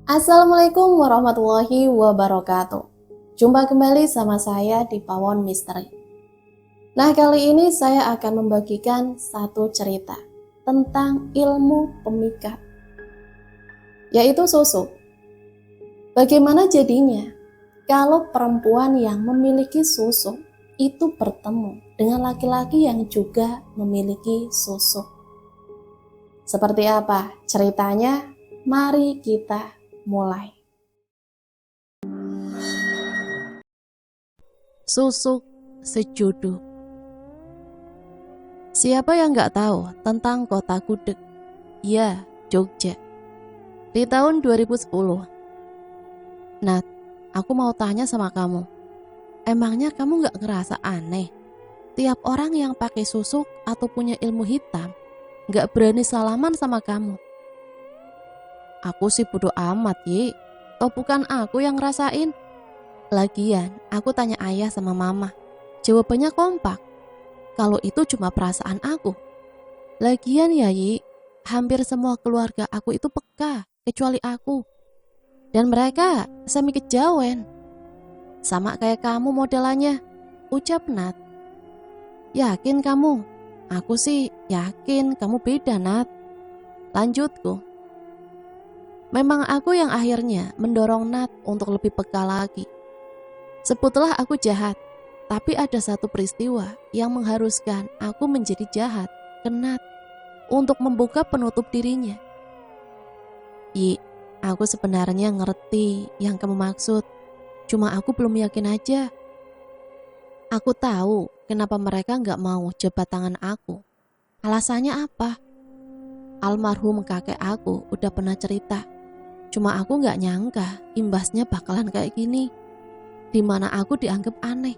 Assalamualaikum warahmatullahi wabarakatuh. Jumpa kembali sama saya di Pawon Misteri. Nah, kali ini saya akan membagikan satu cerita tentang ilmu pemikat, yaitu susuk. Bagaimana jadinya kalau perempuan yang memiliki susuk itu bertemu dengan laki-laki yang juga memiliki susuk? Seperti apa ceritanya? Mari kita mulai. Susuk sejudu. Siapa yang nggak tahu tentang kota Gudeg? Ya, Jogja. Di tahun 2010. Nat, aku mau tanya sama kamu. Emangnya kamu nggak ngerasa aneh? Tiap orang yang pakai susuk atau punya ilmu hitam nggak berani salaman sama kamu. Aku sih bodo amat, Yi. Toh bukan aku yang ngerasain. Lagian, aku tanya ayah sama mama. Jawabannya kompak. Kalau itu cuma perasaan aku. Lagian ya, Yi, hampir semua keluarga aku itu peka, kecuali aku. Dan mereka semi kejawen. Sama kayak kamu modelannya, ucap Nat. Yakin kamu? Aku sih yakin kamu beda, Nat. Lanjutku. Memang aku yang akhirnya mendorong Nat untuk lebih peka lagi. Sebutlah aku jahat, tapi ada satu peristiwa yang mengharuskan aku menjadi jahat ke Nat untuk membuka penutup dirinya. Yi, aku sebenarnya ngerti yang kamu maksud, cuma aku belum yakin aja. Aku tahu kenapa mereka gak mau jabat tangan aku. Alasannya apa? Almarhum kakek aku udah pernah cerita. Cuma aku gak nyangka imbasnya bakalan kayak gini, dimana aku dianggap aneh.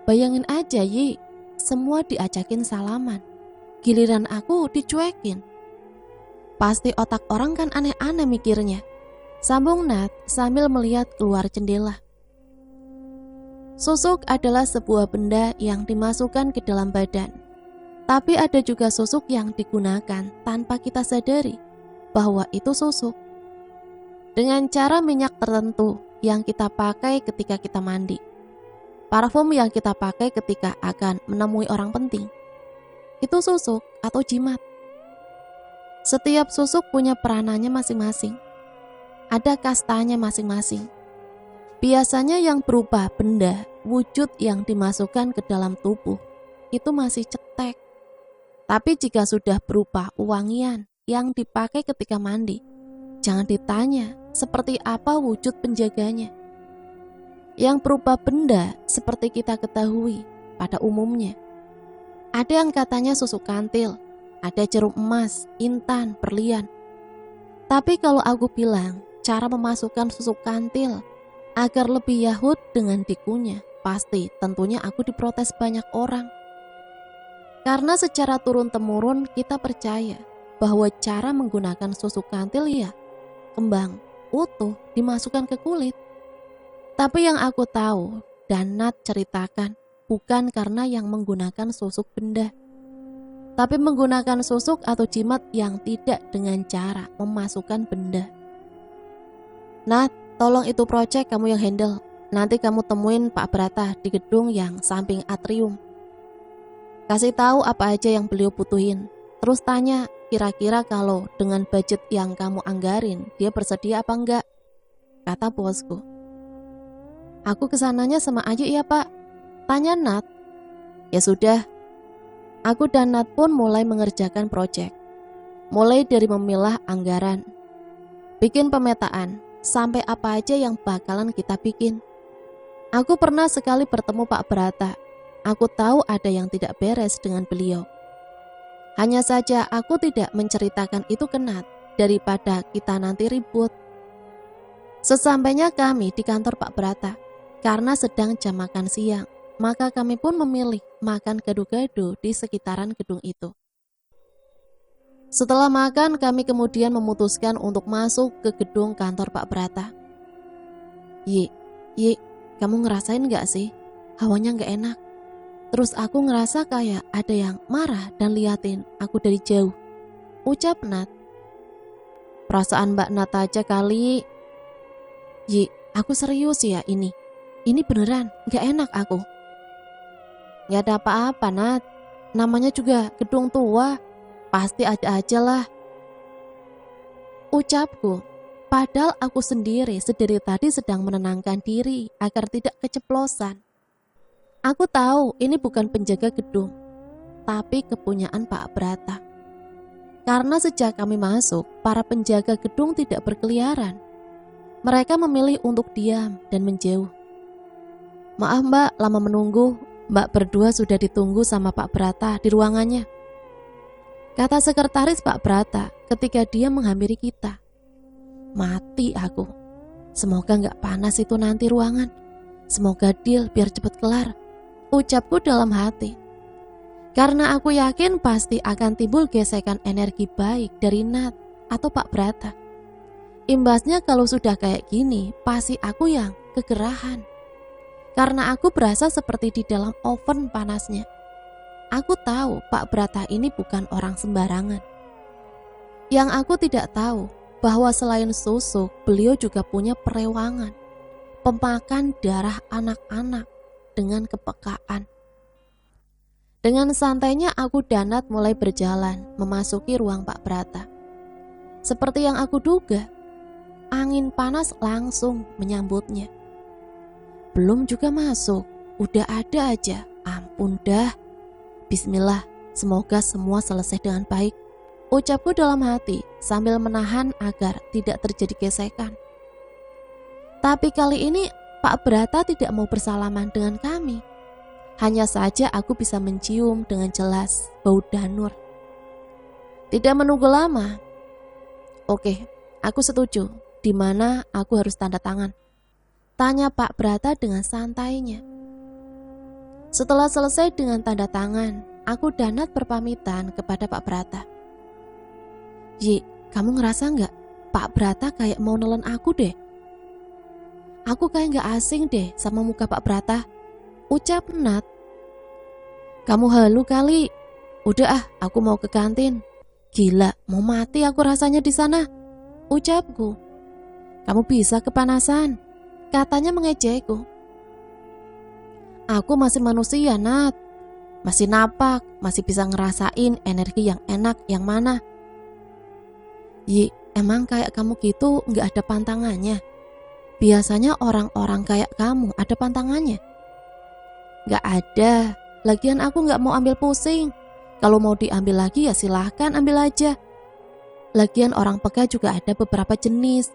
Bayangin aja, Yi, semua diajakin salaman, giliran aku dicuekin. Pasti otak orang kan aneh-aneh mikirnya, sambung Nat sambil melihat keluar jendela. Susuk adalah sebuah benda yang dimasukkan ke dalam badan. Tapi ada juga susuk yang digunakan tanpa kita sadari bahwa itu susuk. Dengan cara minyak tertentu yang kita pakai ketika kita mandi. Parfum yang kita pakai ketika akan menemui orang penting. Itu susuk atau jimat. Setiap susuk punya peranannya masing-masing. Ada kastanya masing-masing. Biasanya yang berupa benda, wujud yang dimasukkan ke dalam tubuh, itu masih cetek. Tapi jika sudah berupa wangian yang dipakai ketika mandi, jangan ditanya seperti apa wujud penjaganya. Yang berupa benda seperti kita ketahui pada umumnya. Ada yang katanya susuk kantil, ada jarum emas, intan, berlian. Tapi kalau aku bilang cara memasukkan susuk kantil agar lebih yahud dengan dikunyah, pasti tentunya aku diprotes banyak orang. Karena secara turun-temurun kita percaya bahwa cara menggunakan susuk kantil ya kembang utuh dimasukkan ke kulit. Tapi yang aku tahu dan Nat ceritakan bukan karena yang menggunakan susuk benda, tapi menggunakan susuk atau jimat yang tidak dengan cara memasukkan benda. Nat, tolong itu project kamu yang handle. Nanti kamu temuin Pak Brata di gedung yang samping atrium. Kasih tahu apa aja yang beliau butuhin. Terus tanya kira-kira kalau dengan budget yang kamu anggarin dia bersedia apa enggak, kata bosku. Aku kesananya sama aja ya Pak, tanya Nat. Ya sudah, aku dan Nat pun mulai mengerjakan proyek. Mulai dari memilah anggaran, bikin pemetaan, sampai apa aja yang bakalan kita bikin. Aku pernah sekali bertemu Pak Brata. Aku tahu ada yang tidak beres dengan beliau. Hanya saja aku tidak menceritakan itu ke Nat daripada kita nanti ribut. Sesampainya kami di kantor Pak Brata, karena sedang jam makan siang, maka kami pun memilih makan gado-gado di sekitaran gedung itu. Setelah makan, kami kemudian memutuskan untuk masuk ke gedung kantor Pak Brata. Yi, kamu ngerasain gak sih? Hawanya gak enak. Terus aku ngerasa kayak ada yang marah dan liatin aku dari jauh, ucap Nat. Perasaan Mbak Nat aja kali, Yi, aku serius ya ini. Ini beneran, gak enak aku. Gak ada apa-apa, Nat. Namanya juga gedung tua. Pasti ada aja lah. Ucapku, padahal aku sendiri sedari tadi sedang menenangkan diri agar tidak keceplosan. Aku tahu ini bukan penjaga gedung, tapi kepunyaan Pak Brata. Karena sejak kami masuk, para penjaga gedung tidak berkeliaran. Mereka memilih untuk diam dan menjauh. Maaf Mbak, lama menunggu. Mbak berdua sudah ditunggu sama Pak Brata di ruangannya, kata sekretaris Pak Brata ketika dia menghampiri kita. Mati aku. Semoga gak panas itu nanti ruangan. Semoga deal biar cepet kelar, ucapku dalam hati. Karena aku yakin pasti akan timbul gesekan energi baik dari Nat atau Pak Brata. Imbasnya kalau sudah kayak gini, pasti aku yang kegerahan. Karena aku berasa seperti di dalam oven panasnya. Aku tahu Pak Brata ini bukan orang sembarangan. Yang aku tidak tahu bahwa selain susuk, beliau juga punya perewangan, pemakan darah anak-anak dengan kepekaan. Dengan santainya aku dan Nat mulai berjalan memasuki ruang Pak Brata. Seperti yang aku duga, angin panas langsung menyambutnya. Belum juga masuk, udah ada aja. Ampun dah. Bismillah, semoga semua selesai dengan baik, ucapku dalam hati sambil menahan agar tidak terjadi gesekan. Tapi kali ini Pak Brata tidak mau bersalaman dengan kami. Hanya saja aku bisa mencium dengan jelas bau danur. Tidak menunggu lama. Oke, aku setuju. Di mana aku harus tanda tangan? Tanya Pak Brata dengan santainya. Setelah selesai dengan tanda tangan, aku dan Nat berpamitan kepada Pak Brata. Yi, kamu ngerasa gak Pak Brata kayak mau nelen aku deh? Aku kayak gak asing deh sama muka Pak Brata, ucap Nat. Kamu halu kali. Udah aku mau ke kantin. Gila, mau mati aku rasanya di sana, ucapku. Kamu bisa kepanasan, katanya mengejekku. Aku masih manusia, Nat. Masih napak, masih bisa ngerasain energi yang enak yang mana. Yi, emang kayak kamu gitu gak ada pantangannya? Biasanya orang-orang kayak kamu ada pantangannya. Gak ada. Lagian aku gak mau ambil pusing. Kalau mau diambil lagi ya silahkan ambil aja. Lagian orang peka juga ada beberapa jenis.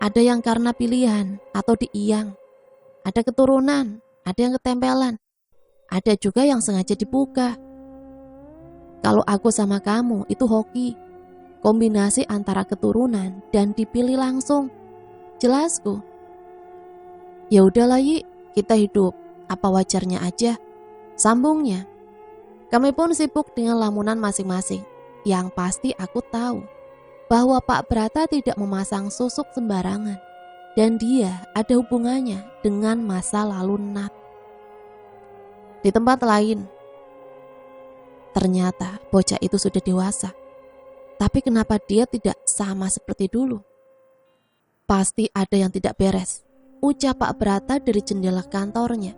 Ada yang karena pilihan atau diiyang. Ada keturunan, ada yang ketempelan. Ada juga yang sengaja dibuka. Kalau aku sama kamu itu hoki. Kombinasi antara keturunan dan dipilih langsung. Jelasku. Ya udahlah Yi, kita hidup apa wajarnya aja, sambungnya. Kami pun sibuk dengan lamunan masing-masing. Yang pasti aku tahu bahwa Pak Brata tidak memasang susuk sembarangan. Dan dia ada hubungannya dengan masa lalu Nat. Di tempat lain, ternyata bocah itu sudah dewasa. Tapi kenapa dia tidak sama seperti dulu? Pasti ada yang tidak beres, ucap Pak Brata dari jendela kantornya.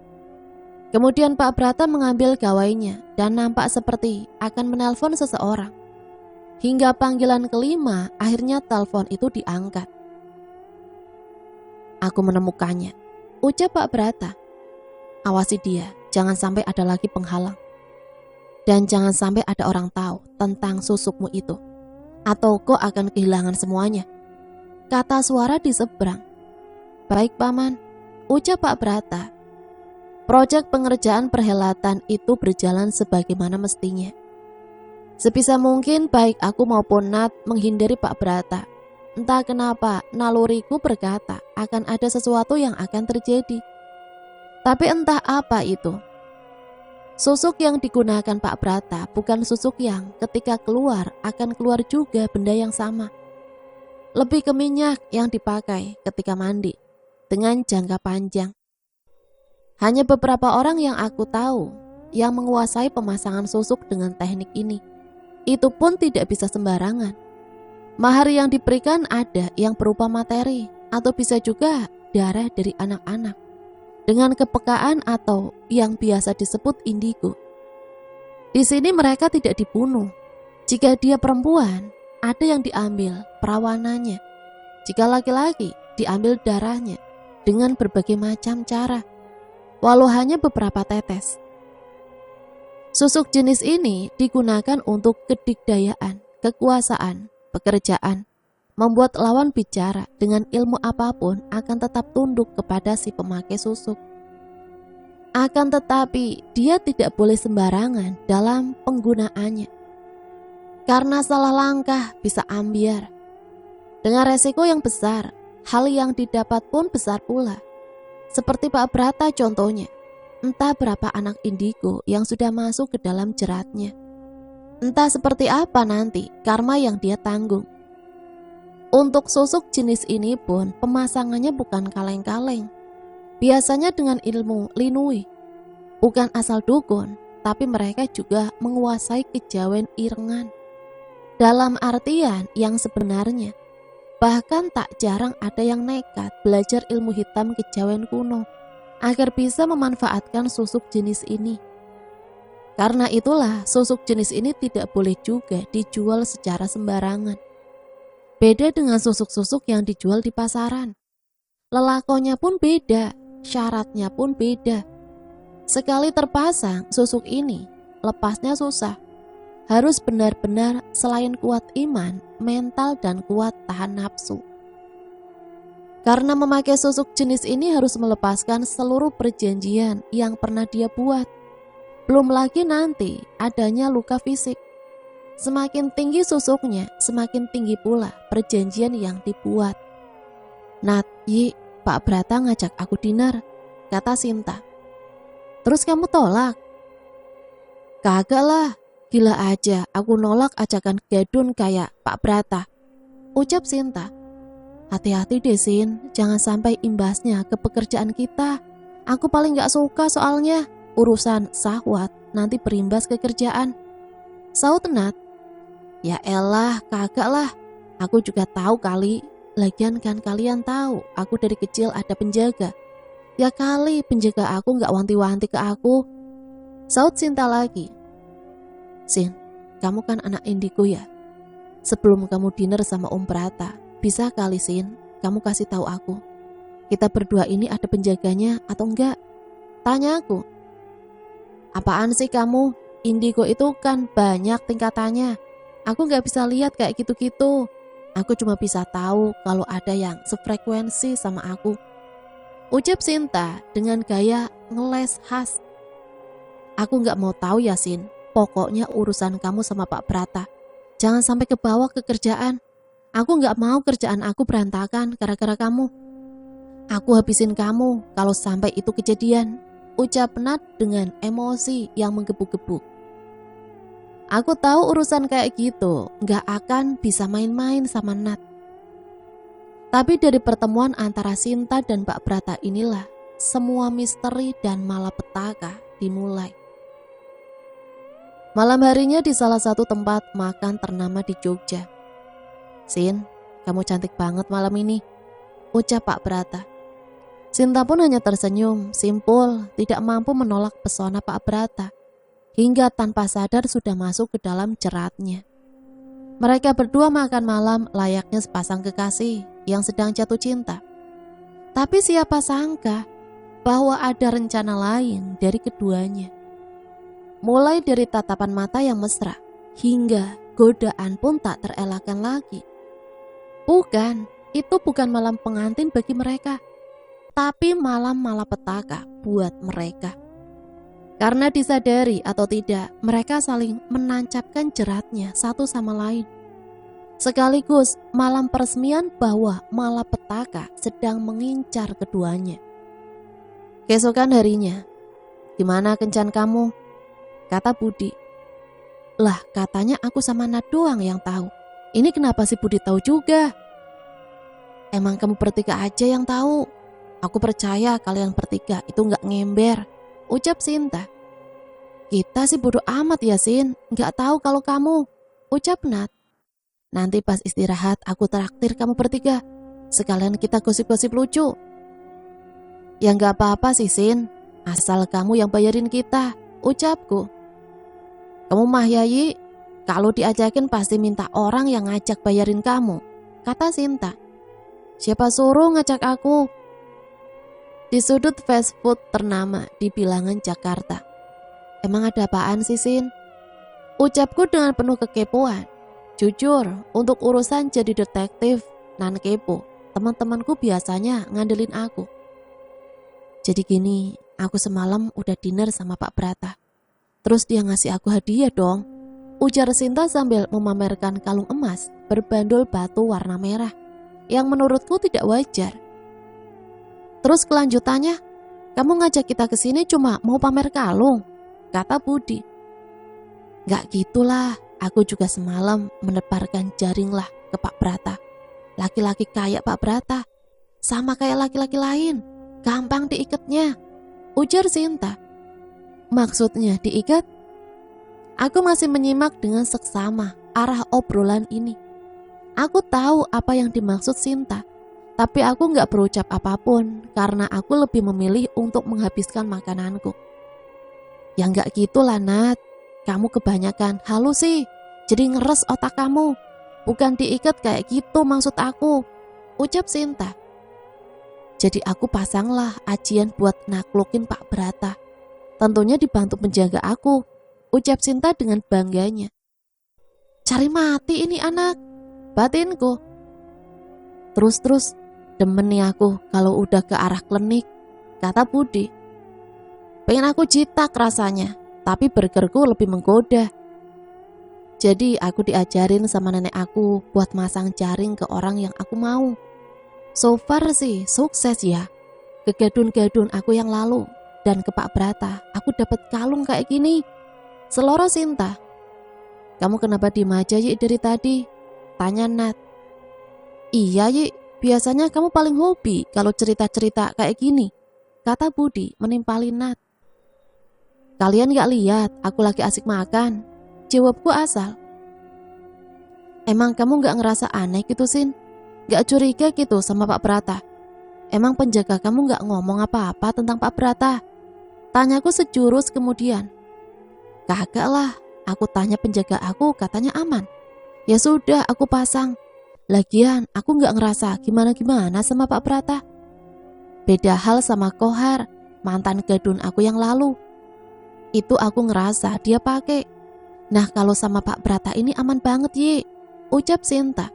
Kemudian Pak Brata mengambil gawainya dan nampak seperti akan menelpon seseorang. Hingga panggilan kelima, akhirnya telepon itu diangkat. Aku menemukannya, ucap Pak Brata. Awasi dia, jangan sampai ada lagi penghalang. Dan jangan sampai ada orang tahu tentang susukmu itu. Atau kau akan kehilangan semuanya, kata suara di seberang. Baik Paman, ucap Pak Brata. Proyek pengerjaan perhelatan itu berjalan sebagaimana mestinya. Sebisa mungkin baik aku maupun Nat menghindari Pak Brata. Entah kenapa naluriku berkata akan ada sesuatu yang akan terjadi. Tapi entah apa itu. Susuk yang digunakan Pak Brata bukan susuk yang ketika keluar akan keluar juga benda yang sama. Lebih ke minyak yang dipakai ketika mandi dengan jangka panjang. Hanya beberapa orang yang aku tahu yang menguasai pemasangan susuk dengan teknik ini. Itu pun tidak bisa sembarangan. Mahar yang diberikan ada yang berupa materi atau bisa juga darah dari anak-anak dengan kepekaan atau yang biasa disebut indigo. Di sini mereka tidak dibunuh. Jika dia perempuan, ada yang diambil perawanannya. Jika laki-laki, diambil darahnya dengan berbagai macam cara, walau hanya beberapa tetes. Susuk jenis ini digunakan untuk kedikdayaan, kekuasaan, pekerjaan, membuat lawan bicara dengan ilmu apapun akan tetap tunduk kepada si pemakai susuk. Akan tetapi dia tidak boleh sembarangan dalam penggunaannya, karena salah langkah bisa ambiar. Dengan resiko yang besar, hal yang didapat pun besar pula. Seperti Pak Brata contohnya, entah berapa anak indigo yang sudah masuk ke dalam jeratnya. Entah seperti apa nanti karma yang dia tanggung. Untuk susuk jenis ini pun pemasangannya bukan kaleng-kaleng. Biasanya dengan ilmu linui. Bukan asal dukun, tapi mereka juga menguasai kejawen irengan. Dalam artian yang sebenarnya. Bahkan tak jarang ada yang nekat belajar ilmu hitam kejawen kuno agar bisa memanfaatkan susuk jenis ini. Karena itulah susuk jenis ini tidak boleh juga dijual secara sembarangan. Beda dengan susuk-susuk yang dijual di pasaran. Lelakonnya pun beda, syaratnya pun beda. Sekali terpasang susuk ini, lepasnya susah. Harus benar-benar selain kuat iman, mental dan kuat tahan nafsu. Karena memakai susuk jenis ini harus melepaskan seluruh perjanjian yang pernah dia buat. Belum lagi nanti adanya luka fisik. Semakin tinggi susuknya, semakin tinggi pula perjanjian yang dibuat. Nat, Pak Brata ngajak aku dinner, kata Sinta. Terus kamu tolak? Kagak lah, gila aja aku nolak ajakan gadun kayak Pak Brata, ucap Sinta. Hati-hati deh Sin, jangan sampai imbasnya ke pekerjaan kita. Aku paling gak suka soalnya urusan sahwat nanti berimbas ke kerjaan. Saut Nat. Ya elah, kagak lah. Aku juga tahu kali. Lagian kan kalian tahu, aku dari kecil ada penjaga. Ya kali penjaga aku gak wanti-wanti ke aku. Saut Sinta lagi. Sin, kamu kan anak indigo ya. Sebelum kamu dinner sama Om Brata, bisa kali Sin, kamu kasih tahu aku. Kita berdua ini ada penjaganya atau enggak? Tanya aku. Apaan sih kamu? Indigo itu kan banyak tingkatannya. Aku gak bisa lihat kayak gitu-gitu. Aku cuma bisa tahu kalau ada yang sefrekuensi sama aku. Ucap Sinta dengan gaya ngeles khas. Aku gak mau tahu ya Sin. Pokoknya urusan kamu sama Pak Brata. Jangan sampai ke bawah ke kerjaan. Aku gak mau kerjaan aku berantakan gara-gara kamu. Aku habisin kamu kalau sampai itu kejadian. Ucap Nat dengan emosi yang menggebu-gebu. Aku tahu urusan kayak gitu gak akan bisa main-main sama Nat. Tapi dari pertemuan antara Sinta dan Pak Brata inilah semua misteri dan malapetaka dimulai. Malam harinya di salah satu tempat makan ternama di Jogja. Sin, kamu cantik banget malam ini, ucap Pak Brata. Sinta pun hanya tersenyum, simpul, tidak mampu menolak pesona Pak Brata. Hingga tanpa sadar sudah masuk ke dalam jeratnya. Mereka berdua makan malam layaknya sepasang kekasih yang sedang jatuh cinta. Tapi siapa sangka bahwa ada rencana lain dari keduanya. Mulai dari tatapan mata yang mesra, hingga godaan pun tak terelakkan lagi. Bukan, itu bukan malam pengantin bagi mereka, tapi malam malapetaka buat mereka. Karena disadari atau tidak, mereka saling menancapkan jeratnya satu sama lain. Sekaligus malam peresmian bahwa malapetaka sedang mengincar keduanya. Keesokan harinya, gimana kencan kamu? Kata Budi. Lah katanya aku sama Nat doang yang tahu. Ini kenapa si Budi tahu juga? Emang kamu bertiga aja yang tahu. Aku percaya kalian bertiga itu gak ngember, ucap Sinta. Kita sih bodoh amat ya Sin, gak tahu kalau kamu, ucap Nat. Nanti pas istirahat aku traktir kamu bertiga. Sekalian kita gosip-gosip lucu. Ya nggak apa-apa sih Sin, asal kamu yang bayarin kita, ucapku. Kamu mah ya Yi, kalau diajakin pasti minta orang yang ngajak bayarin kamu, kata Sinta. Siapa suruh ngajak aku? Di sudut fast food ternama di bilangan Jakarta. Emang ada apaan sih Sin? Ucapku dengan penuh kekepoan. Jujur, untuk urusan jadi detektif nan kepo, teman-temanku biasanya ngandelin aku. Jadi gini, aku semalam udah dinner sama Pak Brata. Terus dia ngasih aku hadiah dong, ujar Sinta sambil memamerkan kalung emas berbandul batu warna merah yang menurutku tidak wajar. Terus kelanjutannya, kamu ngajak kita ke sini cuma mau pamer kalung, kata Budi. Gak gitulah, aku juga semalam menebarkan jaring lah ke Pak Brata. Laki-laki kayak Pak Brata, sama kayak laki-laki lain, gampang diikatnya, ujar Sinta. Maksudnya diikat? Aku masih menyimak dengan seksama arah obrolan ini. Aku tahu apa yang dimaksud Sinta, tapi aku gak berucap apapun karena aku lebih memilih untuk menghabiskan makananku. Ya gak gitulah Nat, kamu kebanyakan halus sih, jadi ngeres otak kamu. Bukan diikat kayak gitu maksud aku, ucap Sinta. Jadi aku pasanglah ajian buat naklukin Pak Brata. Tentunya dibantu penjaga aku, ucap Sinta dengan bangganya. Cari mati ini anak, batinku. Terus, demen nih aku kalau udah ke arah klinik, kata Budi. Pengen aku jitak rasanya, tapi burgerku lebih menggoda. Jadi aku diajarin sama nenek aku buat masang jaring ke orang yang aku mau. So far sih sukses ya. Ke gadun-gadun aku yang lalu dan ke Pak Brata aku dapat kalung kayak gini. Seloro Sinta. Kamu kenapa diem aja Yi dari tadi? Tanya Nat. Iya Yi, biasanya kamu paling hobi kalau cerita-cerita kayak gini, kata Budi menimpali Nat. Kalian gak lihat aku lagi asik makan? Jawabku asal. Emang kamu gak ngerasa aneh gitu Sin? Gak curiga gitu sama Pak Brata? Emang penjaga kamu gak ngomong apa-apa tentang Pak Brata? Tanyaku sejurus kemudian. Kagak lah, aku tanya penjaga aku katanya aman. Ya sudah aku pasang. Lagian aku gak ngerasa gimana-gimana sama Pak Brata. Beda hal sama Kohar, mantan gadun aku yang lalu. Itu aku ngerasa dia pakai. Nah kalau sama Pak Brata ini aman banget Yi, ucap Sinta.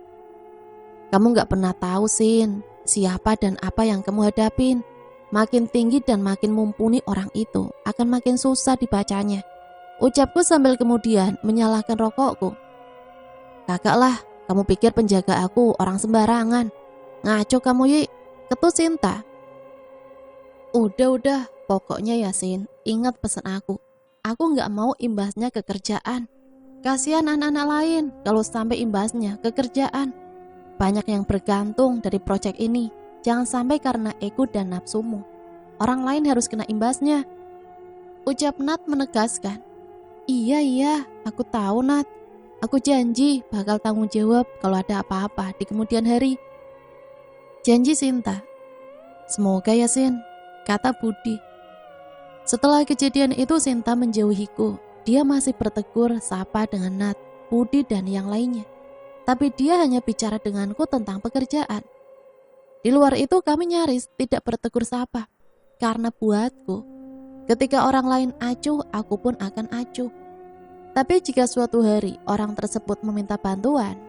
Kamu gak pernah tahu Sin, siapa dan apa yang kamu hadapin. Makin tinggi dan makin mumpuni orang itu akan makin susah dibacanya, ucapku sambil kemudian menyalakan rokokku. Kagak lah, kamu pikir penjaga aku orang sembarangan. Ngaco kamu Yi, ketus Sinta. Udah, pokoknya ya Sin, ingat pesan aku. Aku gak mau imbasnya ke kerjaan. Kasihan anak-anak lain kalau sampai imbasnya ke kerjaan. Banyak yang bergantung dari proyek ini. Jangan sampai karena ego dan nafsumu orang lain harus kena imbasnya, ucap Nat menegaskan. Iya, aku tahu Nat. Aku janji bakal tanggung jawab kalau ada apa-apa di kemudian hari. Janji Sinta. Semoga ya Sin, kata Budi. Setelah kejadian itu Sinta menjauhiku. Dia masih bertegur sapa dengan Nat, Budi dan yang lainnya. Tapi dia hanya bicara denganku tentang pekerjaan. Di luar itu kami nyaris tidak bertegur sapa. Karena buatku, ketika orang lain acuh, aku pun akan acuh. Tapi jika suatu hari orang tersebut meminta bantuan,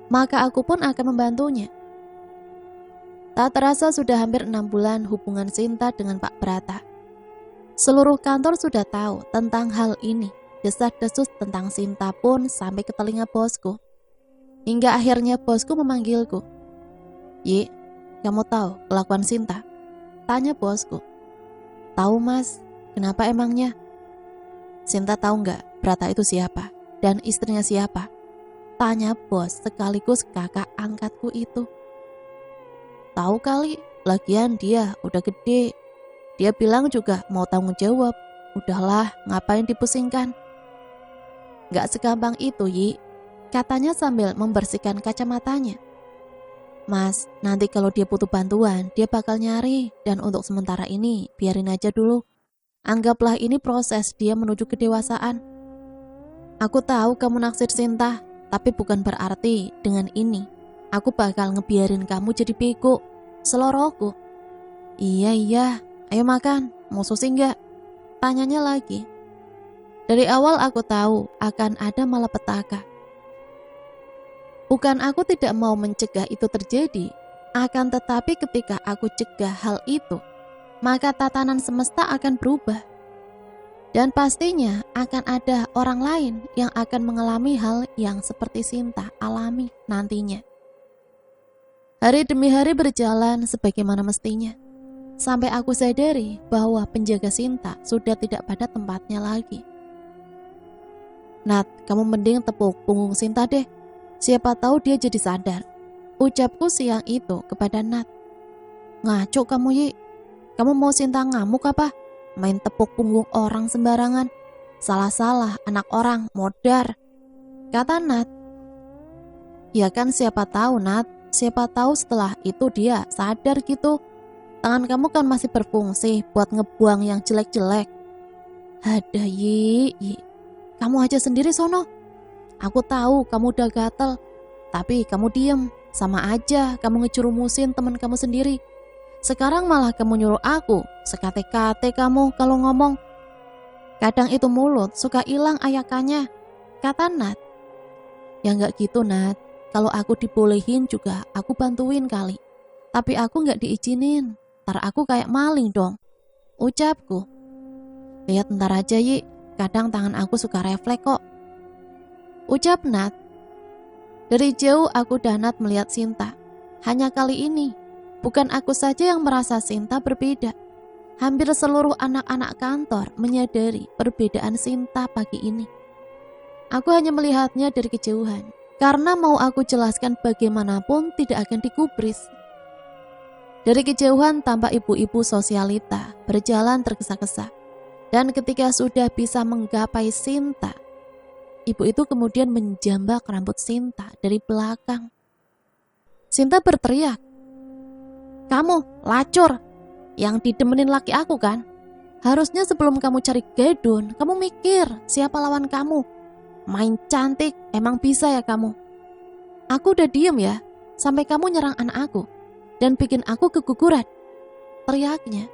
maka aku pun akan membantunya. Tak terasa sudah hampir 6 bulan hubungan Sinta dengan Pak Brata. Seluruh kantor sudah tahu tentang hal ini. Desas-desus tentang Sinta pun sampai ke telinga bosku. Hingga akhirnya bosku memanggilku. Yi, kamu tahu kelakuan Sinta? Tanya bosku. Tahu Mas, kenapa emangnya? Sinta tahu nggak Brata itu siapa dan istrinya siapa? Tanya bos sekaligus kakak angkatku itu. Tahu kali, lagian dia udah gede. Dia bilang juga mau tanggung jawab. Udahlah, ngapain dipusingkan? Gak segampang itu Yi, katanya sambil membersihkan kacamatanya. Mas, nanti kalau dia butuh bantuan, dia bakal nyari. Dan untuk sementara ini, biarin aja dulu. Anggaplah ini proses dia menuju kedewasaan. Aku tahu kamu naksir Sinta, tapi bukan berarti dengan ini aku bakal ngebiarin kamu jadi bego. Seloroku. Iya, ayo makan. Mau sushi enggak? Tanyanya lagi. Dari awal aku tahu akan ada malapetaka. Bukan aku tidak mau mencegah itu terjadi, akan tetapi ketika aku cegah hal itu, maka tatanan semesta akan berubah. Dan pastinya akan ada orang lain yang akan mengalami hal yang seperti Sinta alami nantinya. Hari demi hari berjalan sebagaimana mestinya, sampai aku sadari bahwa penjaga Sinta sudah tidak pada tempatnya lagi. Nat, kamu mending tepuk punggung Sinta deh. Siapa tahu dia jadi sadar. Ucapku siang itu kepada Nat. Ngaco kamu, Yi. Kamu mau Sinta ngamuk apa? Main tepuk punggung orang sembarangan. Salah-salah anak orang, modar. Kata Nat. Ya kan siapa tahu, Nat. Siapa tahu setelah itu dia sadar gitu. Tangan kamu kan masih berfungsi buat ngebuang yang jelek-jelek. Ada Yi. Kamu aja sendiri sono. Aku tahu kamu udah gatel, tapi kamu diem. Sama aja kamu ngejurumusin teman kamu sendiri. Sekarang malah kamu nyuruh aku, sekate-kate kamu kalau ngomong. Kadang itu mulut suka hilang ayakannya, kata Nat. Ya nggak gitu Nat, kalau aku dibolehin juga aku bantuin kali. Tapi aku nggak diizinin, ntar aku kayak maling dong, ucapku. Lihat ntar aja Yi, kadang tangan aku suka refleks kok, ucap Nat. Dari jauh aku dan Nat melihat Sinta. Hanya kali ini, bukan aku saja yang merasa Sinta berbeda. Hampir seluruh anak-anak kantor menyadari perbedaan Sinta pagi ini. Aku hanya melihatnya dari kejauhan, karena mau aku jelaskan bagaimanapun tidak akan digubris. Dari kejauhan tampak ibu-ibu sosialita berjalan tergesa-gesa. Dan ketika sudah bisa menggapai Sinta, ibu itu kemudian menjambak rambut Sinta dari belakang. Sinta berteriak, "Kamu, lacur, yang didemenin laki aku kan? Harusnya sebelum kamu cari gedun, kamu mikir siapa lawan kamu. Main cantik, emang bisa ya kamu? Aku udah diem ya, sampai kamu nyerang anak aku, dan bikin aku keguguran," teriaknya.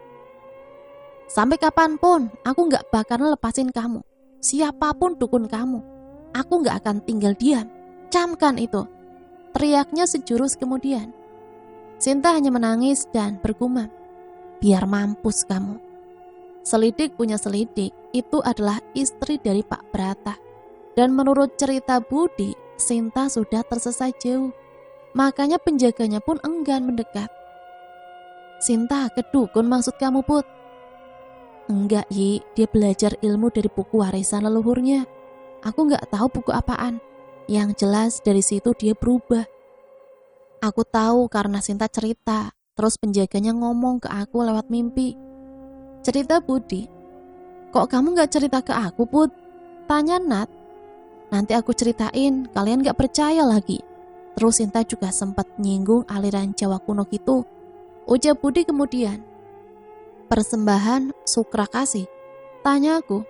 "Sampai kapanpun, aku gak bakalan lepasin kamu. Siapapun dukun kamu, aku gak akan tinggal diam. Camkan itu," teriaknya sejurus kemudian. Sinta hanya menangis dan bergumam, "Biar mampus kamu." Selidik punya selidik, itu adalah istri dari Pak Brata. Dan menurut cerita Budi, Sinta sudah tersesat jauh. Makanya penjaganya pun enggan mendekat. "Sinta, ke dukun maksud kamu, Put?" "Enggak, Yi, dia belajar ilmu dari buku warisan leluhurnya. Aku gak tahu buku apaan. Yang jelas dari situ dia berubah." Aku tahu karena Sinta cerita, terus penjaganya ngomong ke aku lewat mimpi. Cerita Budi. "Kok kamu gak cerita ke aku, Put?" tanya Nat. "Nanti aku ceritain, kalian gak percaya lagi." Terus Sinta juga sempat nyinggung aliran Jawa kuno gitu, ujar Budi kemudian. "Persembahan Sukra kasih?" tanya aku.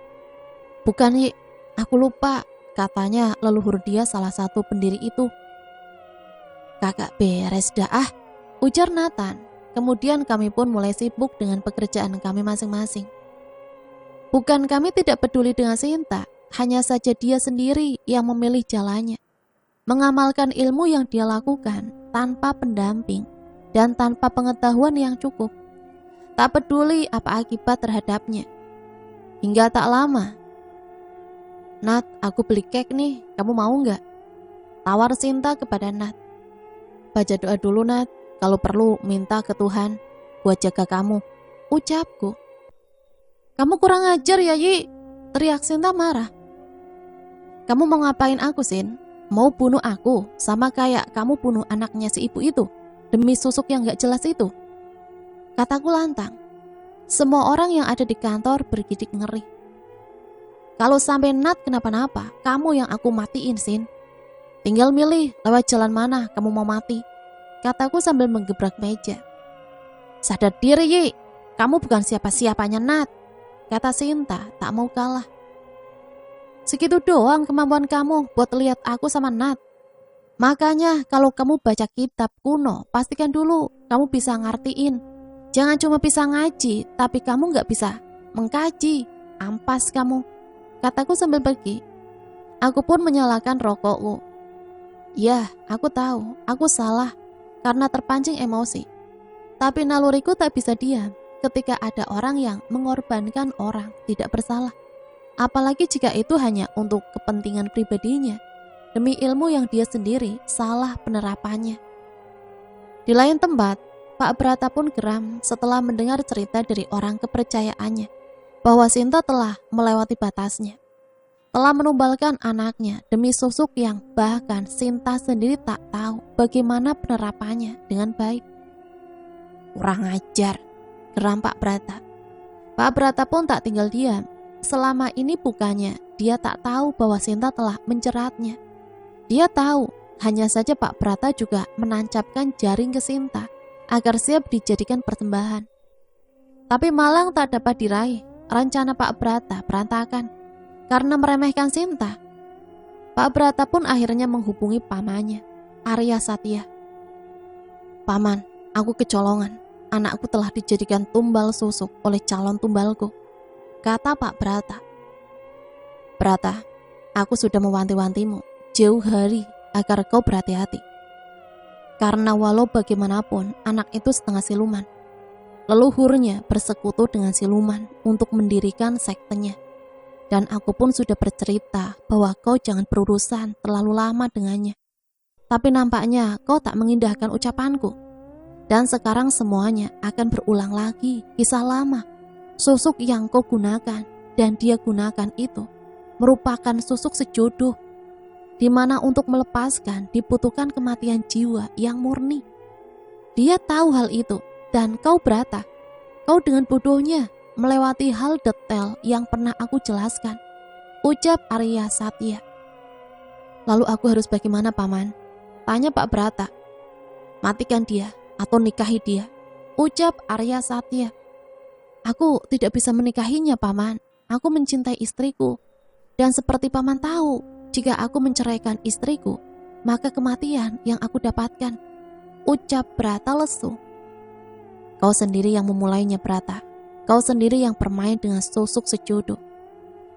"Bukan Yi, aku lupa, katanya leluhur dia salah satu pendiri itu." "Kagak beres dah ah," ujar Nathan. Kemudian kami pun mulai sibuk dengan pekerjaan kami masing-masing. Bukan kami tidak peduli dengan Sinta, hanya saja dia sendiri yang memilih jalannya. Mengamalkan ilmu yang dia lakukan tanpa pendamping dan tanpa pengetahuan yang cukup. Tak peduli apa akibat terhadapnya. Hingga tak lama, "Nat, aku beli cake nih, kamu mau gak?" tawar Sinta kepada Nat. "Baca doa dulu Nat, kalau perlu minta ke Tuhan buat jaga kamu," ucapku. "Kamu kurang ajar ya Yi," teriak Sinta marah. "Kamu mau ngapain aku Sin? Mau bunuh aku sama kayak kamu bunuh anaknya si ibu itu demi susuk yang gak jelas itu?" kataku lantang. Semua orang yang ada di kantor bergidik ngeri. "Kalau sampai Nat kenapa-napa, kamu yang aku matiin Sin. Tinggal milih lewat jalan mana kamu mau mati. kataku sambil menggebrak meja. Sadar diri, Yi. Kamu bukan siapa-siapanya, Nat, kata Sinta tak mau kalah. Segitu doang kemampuan kamu buat lihat aku sama Nat. Makanya kalau kamu baca kitab kuno, pastikan dulu kamu bisa ngertiin. Jangan cuma bisa ngaji, tapi kamu gak bisa mengkaji. Ampas kamu, kataku sambil pergi. Aku pun menyalakan rokokku. Ya, aku tahu, aku salah karena terpancing emosi. Tapi naluriku tak bisa diam ketika ada orang yang mengorbankan orang tidak bersalah. Apalagi jika itu hanya untuk kepentingan pribadinya, demi ilmu yang dia sendiri salah penerapannya. Di lain tempat, Pak Brata pun geram setelah mendengar cerita dari orang kepercayaannya bahwa Sinta telah melewati batasnya, telah menumbalkan anaknya demi susuk yang bahkan Sinta sendiri tak tahu bagaimana penerapannya dengan baik. Kurang ajar, geram Pak Brata. Pak Brata pun tak tinggal diam. Selama ini bukannya dia tak tahu bahwa Sinta telah menjeratnya. Dia tahu, hanya saja Pak Brata juga menancapkan jaring ke Sinta agar siap dijadikan persembahan. Tapi malang tak dapat diraih, rencana Pak Brata berantakan karena meremehkan Sinta. Pak Brata pun akhirnya menghubungi pamannya, Arya Satya. Paman, aku kecolongan. Anakku telah dijadikan tumbal susuk oleh calon tumbalku, kata Pak Brata. Brata, aku sudah mewanti-wantimu jauh hari agar kau berhati-hati. Karena walau bagaimanapun anak itu setengah siluman. Leluhurnya bersekutu dengan siluman untuk mendirikan sektenya. Dan aku pun sudah bercerita bahwa kau jangan berurusan terlalu lama dengannya. Tapi nampaknya kau tak mengindahkan ucapanku. Dan sekarang semuanya akan berulang lagi kisah lama. Susuk yang kau gunakan dan dia gunakan itu merupakan susuk sejodoh, di mana untuk melepaskan dibutuhkan kematian jiwa yang murni. Dia tahu hal itu dan kau Brata, kau dengan bodohnya melewati hal detail yang pernah aku jelaskan, ucap Arya Satya. Lalu aku harus bagaimana, Paman? Tanya Pak Brata. Matikan dia atau nikahi dia, ucap Arya Satya. Aku tidak bisa menikahinya, Paman. Aku mencintai istriku. Dan seperti Paman tahu, jika aku menceraikan istriku, maka kematian yang aku dapatkan, ucap Brata lesu. Kau sendiri yang memulainya, Brata. Kau sendiri yang bermain dengan susuk sejodoh.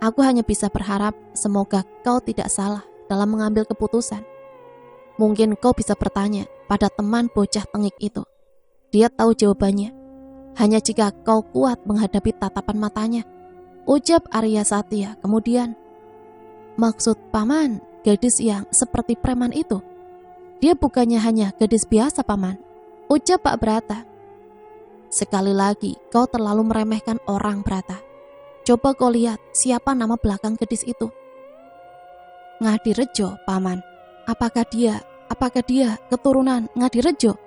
Aku hanya bisa berharap semoga kau tidak salah dalam mengambil keputusan. Mungkin kau bisa bertanya pada teman bocah tengik itu. Dia tahu jawabannya. Hanya jika kau kuat menghadapi tatapan matanya, ucap Arya Satya. Kemudian, maksud Paman, gadis yang seperti preman itu? Dia bukannya hanya gadis biasa, Paman, ucap Pak Brata. Sekali lagi, kau terlalu meremehkan orang, Brata. Coba kau lihat siapa nama belakang gadis itu. Ngadirejo, Paman. Apakah dia keturunan Ngadirejo?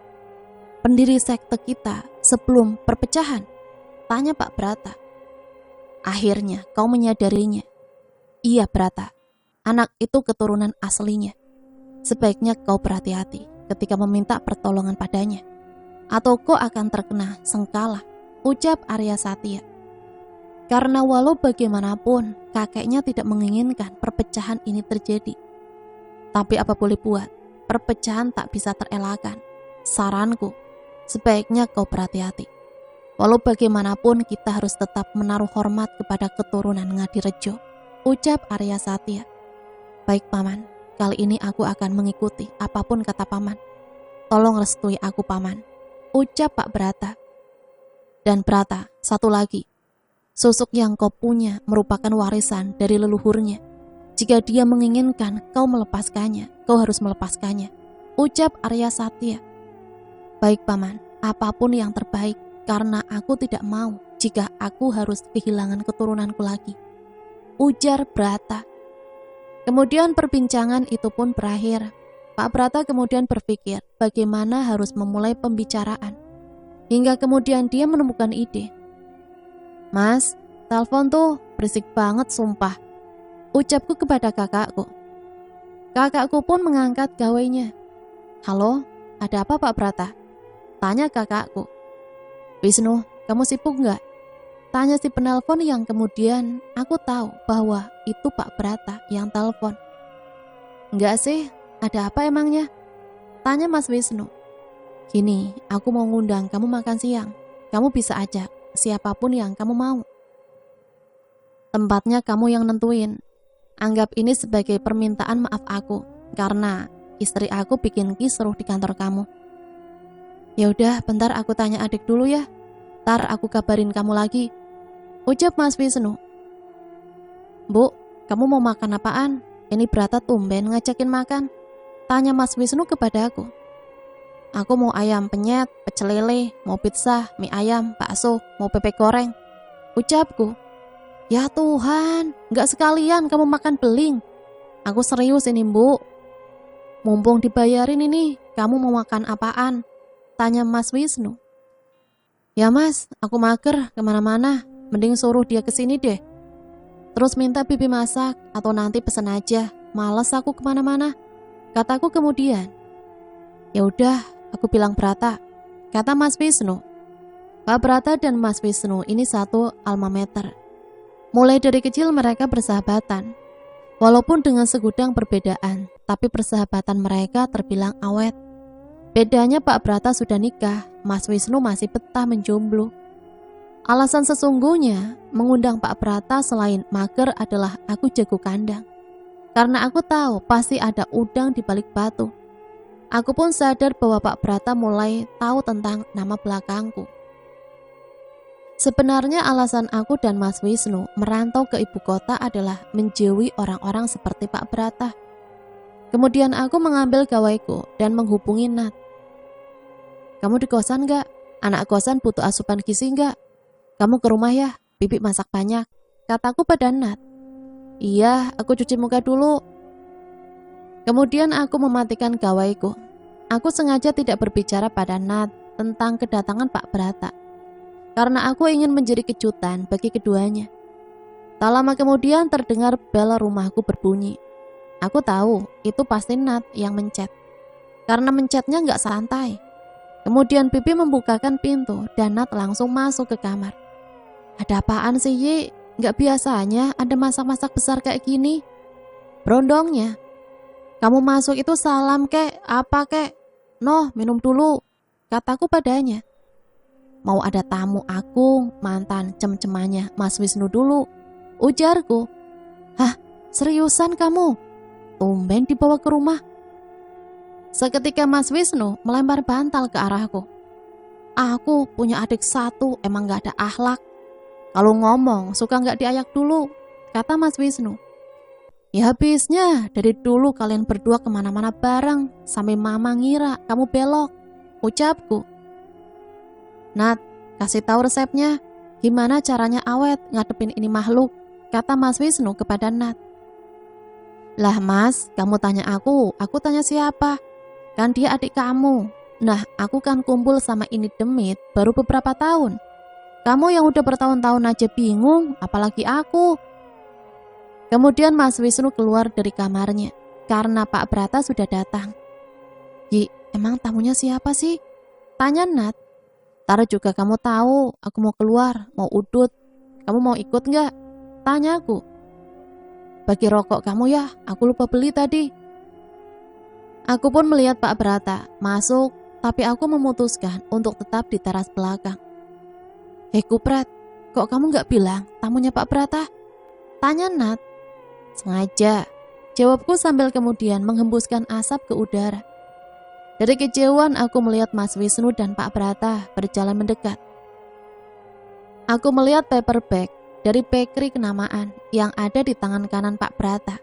Pendiri sekte kita sebelum perpecahan? Tanya Pak Brata. Akhirnya kau menyadarinya. Iya, Brata. Anak itu keturunan aslinya. Sebaiknya kau berhati-hati ketika meminta pertolongan padanya, atau kau akan terkena sengkala, ucap Arya Satya. Karena walau bagaimanapun kakeknya tidak menginginkan perpecahan ini terjadi. Tapi apa boleh buat, perpecahan tak bisa terelakkan. Saranku, sebaiknya kau berhati-hati. Walau bagaimanapun kita harus tetap menaruh hormat kepada keturunan Ngadirejo, ucap Arya Satya. Baik, Paman, kali ini aku akan mengikuti apapun kata Paman. Tolong restui aku, Paman, ucap Pak Brata. Dan Brata, satu lagi. Susuk yang kau punya merupakan warisan dari leluhurnya. Jika dia menginginkan kau melepaskannya, kau harus melepaskannya, ucap Arya Satya. Baik, Paman, apapun yang terbaik, karena aku tidak mau jika aku harus kehilangan keturunanku lagi, ujar Brata. Kemudian perbincangan itu pun berakhir. Pak Brata kemudian berpikir bagaimana harus memulai pembicaraan. Hingga kemudian dia menemukan ide. Mas, telepon tuh berisik banget sumpah, ucapku kepada kakakku. Kakakku pun mengangkat gawainya. Halo, ada apa Pak Brata? Tanya kakakku. Wisnu, kamu sibuk nggak? Tanya si penelpon yang kemudian aku tahu bahwa itu Pak Brata yang telepon. Enggak sih, ada apa emangnya? Tanya Mas Wisnu. Gini, aku mau ngundang kamu makan siang. Kamu bisa ajak siapapun yang kamu mau. Tempatnya kamu yang nentuin. Anggap ini sebagai permintaan maaf aku karena istri aku bikin kisruh di kantor kamu. Ya udah, bentar aku tanya adik dulu ya. Ntar aku kabarin kamu lagi. Ucap Mas Wisnu. Bu, kamu mau makan apaan? Ini Brata tumben ngajakin makan. Tanya Mas Wisnu kepada aku. Aku mau ayam penyet, pecel lele, mau pizza, mie ayam, bakso, mau bebek goreng. Ucapku. Ya Tuhan, gak sekalian kamu makan beling. Aku serius ini bu. Mumpung dibayarin ini, kamu mau makan apaan? Tanya Mas Wisnu. Ya mas, aku mager kemana-mana. Mending suruh dia kesini deh. Terus minta bibi masak atau nanti pesen aja. Males aku kemana-mana. Kataku kemudian. Ya udah, aku bilang Brata. Kata Mas Wisnu. Pak Brata dan Mas Wisnu ini satu alma mater. Mulai dari kecil mereka bersahabatan. Walaupun dengan segudang perbedaan, tapi persahabatan mereka terbilang awet. Bedanya Pak Brata sudah nikah, Mas Wisnu masih betah menjomblo. Alasan sesungguhnya mengundang Pak Brata selain mager adalah aku jago kandang. Karena aku tahu pasti ada udang di balik batu. Aku pun sadar bahwa Pak Brata mulai tahu tentang nama belakangku. Sebenarnya alasan aku dan Mas Wisnu merantau ke ibu kota adalah menjauhi orang-orang seperti Pak Brata. Kemudian aku mengambil gawaiku dan menghubungi Nat. Kamu di kosan gak? Anak kosan butuh asupan gizi gak? Kamu ke rumah ya, Bibi masak banyak. Kataku pada Nat. Iya, aku cuci muka dulu. Kemudian aku mematikan gawaiku. Aku sengaja tidak berbicara pada Nat tentang kedatangan Pak Brata. Karena aku ingin menjadi kejutan bagi keduanya. Tak lama kemudian terdengar bel rumahku berbunyi. Aku tahu itu pasti Nat yang mencet. Karena mencetnya gak santai. Kemudian Bibi membukakan pintu dan Nat langsung masuk ke kamar. Ada apaan sih Yi? Gak biasanya ada masak-masak besar kayak gini. Berondongnya. Kamu masuk itu salam kek, apa kek? Noh, minum dulu. Kataku padanya. Mau ada tamu aku, mantan cem-cemannya Mas Wisnu dulu. Ujarku. Hah, seriusan kamu? Tumben dibawa ke rumah. Seketika Mas Wisnu melempar bantal ke arahku. Aku punya adik satu, emang gak ada akhlak. Kalau ngomong suka gak diayak dulu, kata Mas Wisnu. Ya habisnya, dari dulu kalian berdua kemana-mana bareng, sampai mama ngira kamu belok, ucapku. Nat, kasih tahu resepnya, gimana caranya awet ngadepin ini makhluk, kata Mas Wisnu kepada Nat. Lah mas, kamu tanya aku tanya siapa? Kan dia adik kamu. Nah, aku kan kumpul sama ini demit baru beberapa tahun. Kamu yang udah bertahun-tahun aja bingung, apalagi aku. Kemudian Mas Wisnu keluar dari kamarnya, karena Pak Brata sudah datang. Yi, emang tamunya siapa sih? Tanya Nat. Tar juga kamu tahu, aku mau keluar, mau udut. Kamu mau ikut gak? Tanya aku. Bagi rokok kamu ya, aku lupa beli tadi. Aku pun melihat Pak Brata masuk, tapi aku memutuskan untuk tetap di teras belakang. Hei kupret, kok kamu gak bilang tamunya Pak Brata? Tanya Nat. Sengaja, jawabku sambil kemudian menghembuskan asap ke udara. Dari kejauhan aku melihat Mas Wisnu dan Pak Brata berjalan mendekat. Aku melihat paper bag dari bakery kenamaan yang ada di tangan kanan Pak Brata.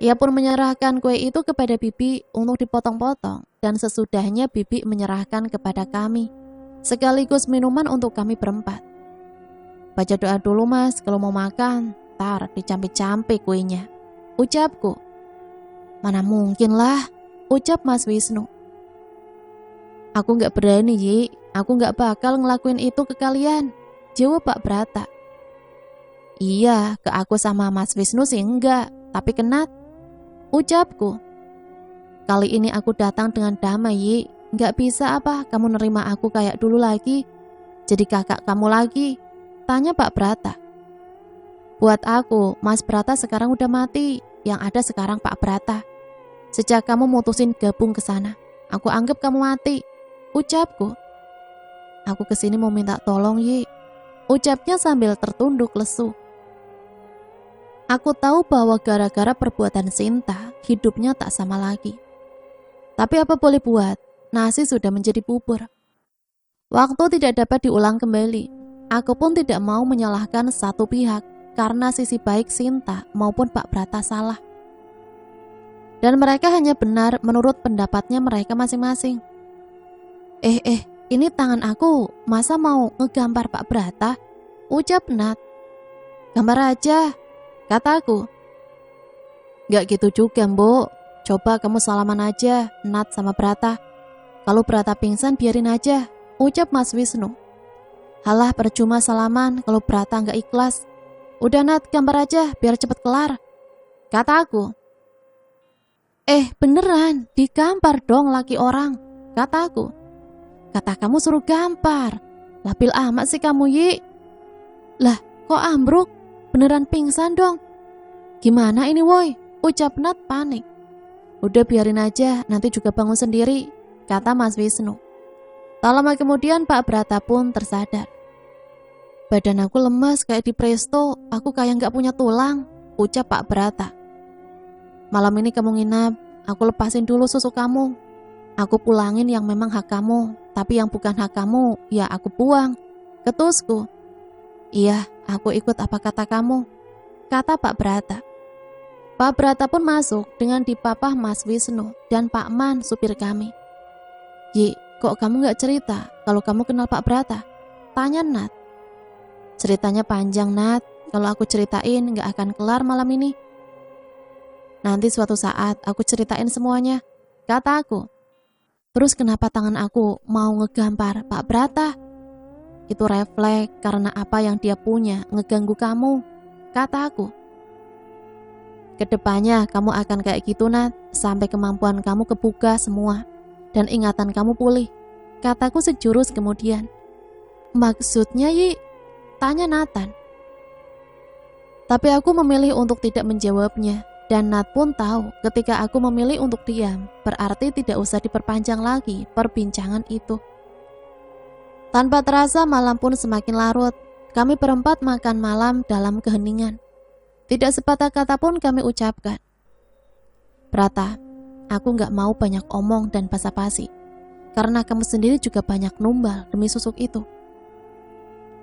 Ia pun menyerahkan kue itu kepada Bibi untuk dipotong-potong dan sesudahnya Bibi menyerahkan kepada kami sekaligus minuman untuk kami berempat. Baca doa dulu mas kalau mau makan, tar dicampi-campi kuenya, ucapku. Mana mungkin lah, ucap Mas Wisnu. Aku gak berani Yi, aku gak bakal ngelakuin itu ke kalian, jawab Pak Brata. Iya, ke aku sama Mas Wisnu sih enggak, tapi ke Nat, ucapku. Kali ini aku datang dengan damai Yi, Nggak bisa apa kamu nerima aku kayak dulu lagi? Jadi kakak kamu lagi? Tanya Pak Brata. Buat aku, Mas Brata sekarang udah mati. Yang ada sekarang Pak Brata. Sejak kamu mutusin gabung ke sana, aku anggap kamu mati. Ucapku. Aku kesini mau minta tolong, Yi. Ucapnya sambil tertunduk lesu. Aku tahu bahwa gara-gara perbuatan Sinta, hidupnya tak sama lagi. Tapi apa boleh buat, nasi sudah menjadi bubur. Waktu tidak dapat diulang kembali. Aku pun tidak mau menyalahkan satu pihak karena sisi baik Sinta maupun Pak Brata salah. Dan mereka hanya benar menurut pendapatnya mereka masing-masing. Ini tangan aku, masa mau ngegambar Pak Brata? Ucap Nat. Gambar aja, kataku. Gak gitu juga, Mbok. Coba kamu salaman aja, Nat sama Brata. Kalau Brata pingsan biarin aja, ucap Mas Wisnu. Halah percuma salaman kalau Brata gak ikhlas. Udah Nat, gambar aja biar cepet kelar, kata aku. Beneran, digambar dong laki orang, kata aku. Kata kamu suruh gambar. Labil amat sih kamu, Yi. Lah, kok ambruk? Beneran pingsan dong. Gimana ini woi? Ucap Nat panik. Udah biarin aja, nanti juga bangun sendiri, kata Mas Wisnu. Tak lama kemudian Pak Brata pun tersadar. Badan aku lemas kayak di presto, aku kayak gak punya tulang, ucap Pak Brata. Malam ini kamu nginap, aku lepasin dulu susu kamu. Aku pulangin yang memang hak kamu, tapi yang bukan hak kamu, ya aku buang, ketusku. Iya, aku ikut apa kata kamu, kata Pak Brata. Pak Brata pun masuk dengan dipapah Mas Wisnu dan Pak Man supir kami. Yi, kok kamu gak cerita kalau kamu kenal Pak Brata? Tanya Nat. Ceritanya panjang Nat, kalau aku ceritain gak akan kelar malam ini. Nanti suatu saat aku ceritain semuanya, kata aku. Terus kenapa tangan aku mau ngegambar Pak Brata? Itu refleks karena apa yang dia punya ngeganggu kamu, kata aku. Kedepannya kamu akan kayak gitu Nat, sampai kemampuan kamu kebuka semua dan ingatan kamu pulih, kataku sejurus kemudian. Maksudnya Yi? Tanya Nathan. Tapi aku memilih untuk tidak menjawabnya, dan Nat pun tahu ketika aku memilih untuk diam, berarti tidak usah diperpanjang lagi perbincangan itu. Tanpa terasa malam pun semakin larut, kami berempat makan malam dalam keheningan. Tidak sepatah kata pun kami ucapkan. Brata, aku gak mau banyak omong dan basa-basi, karena kamu sendiri juga banyak numbal demi susuk itu.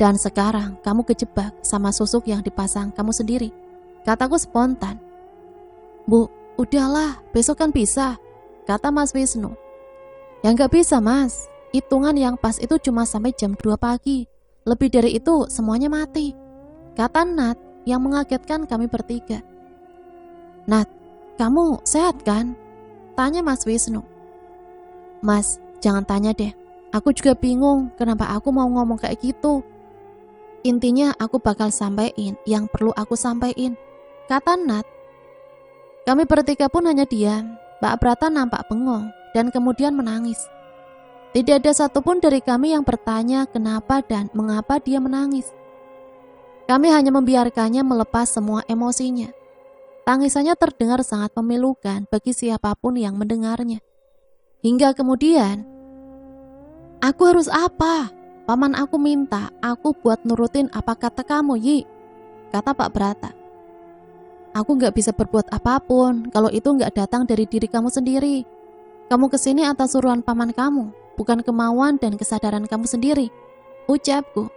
Dan sekarang kamu kejebak sama susuk yang dipasang kamu sendiri, kataku spontan. Bu, udahlah, besok kan bisa, kata Mas Wisnu. Ya gak bisa Mas, hitungan yang pas itu cuma sampai jam 2 pagi, lebih dari itu semuanya mati, kata Nat yang mengagetkan kami bertiga. Nat, kamu sehat kan? Tanya Mas Wisnu. Mas, jangan tanya deh, aku juga bingung kenapa aku mau ngomong kayak gitu. Intinya aku bakal sampein yang perlu aku sampein, kata Nat. Kami bertiga pun hanya diam. Pak Brata nampak bengong dan kemudian menangis. Tidak ada satupun dari kami yang bertanya kenapa dan mengapa dia menangis. Kami hanya membiarkannya melepas semua emosinya. Tangisannya terdengar sangat memilukan bagi siapapun yang mendengarnya. Hingga kemudian, aku harus apa? Paman aku minta aku buat nurutin apa kata kamu, Yi, kata Pak Brata. Aku gak bisa berbuat apapun kalau itu gak datang dari diri kamu sendiri. Kamu kesini atas suruhan paman kamu, bukan kemauan dan kesadaran kamu sendiri, ucapku.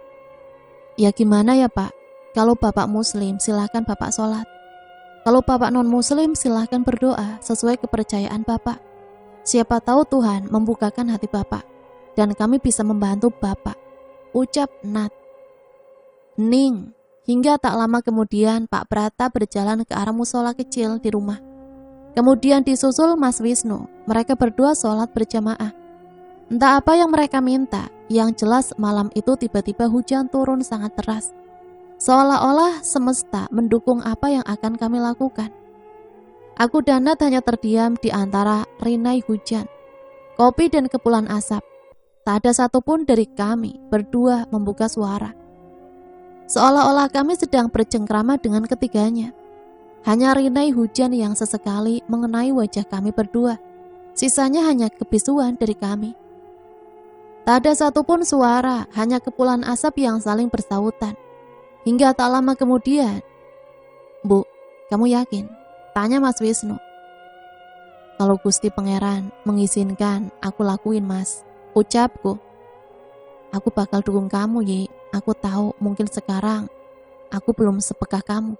Ya gimana ya Pak, kalau Bapak Muslim silahkan Bapak sholat. Kalau Bapak non-Muslim silahkan berdoa sesuai kepercayaan Bapak. Siapa tahu Tuhan membukakan hati Bapak dan kami bisa membantu Bapak, ucap Nat. Ning, hingga tak lama kemudian Pak Brata berjalan ke arah musola kecil di rumah. Kemudian disusul Mas Wisnu, mereka berdua sholat berjamaah. Entah apa yang mereka minta, yang jelas malam itu tiba-tiba hujan turun sangat deras. Seolah-olah semesta mendukung apa yang akan kami lakukan. Aku dan Nat hanya terdiam di antara rinai hujan. kopi dan kepulan asap. Tak ada satupun dari kami berdua membuka suara. Seolah-olah kami sedang bercengkrama dengan ketiganya. Hanya rinai hujan yang sesekali mengenai wajah kami berdua. Sisanya hanya kebisuan dari kami. Tak ada satupun suara, hanya kepulan asap yang saling bersautan. Hingga tak lama kemudian, "Bu, kamu yakin?" tanya Mas Wisnu. "Kalau Gusti Pangeran mengizinkan, aku lakuin, Mas," ucapku. "Aku bakal dukung kamu, Yi. Aku tahu mungkin sekarang aku belum sepekah kamu,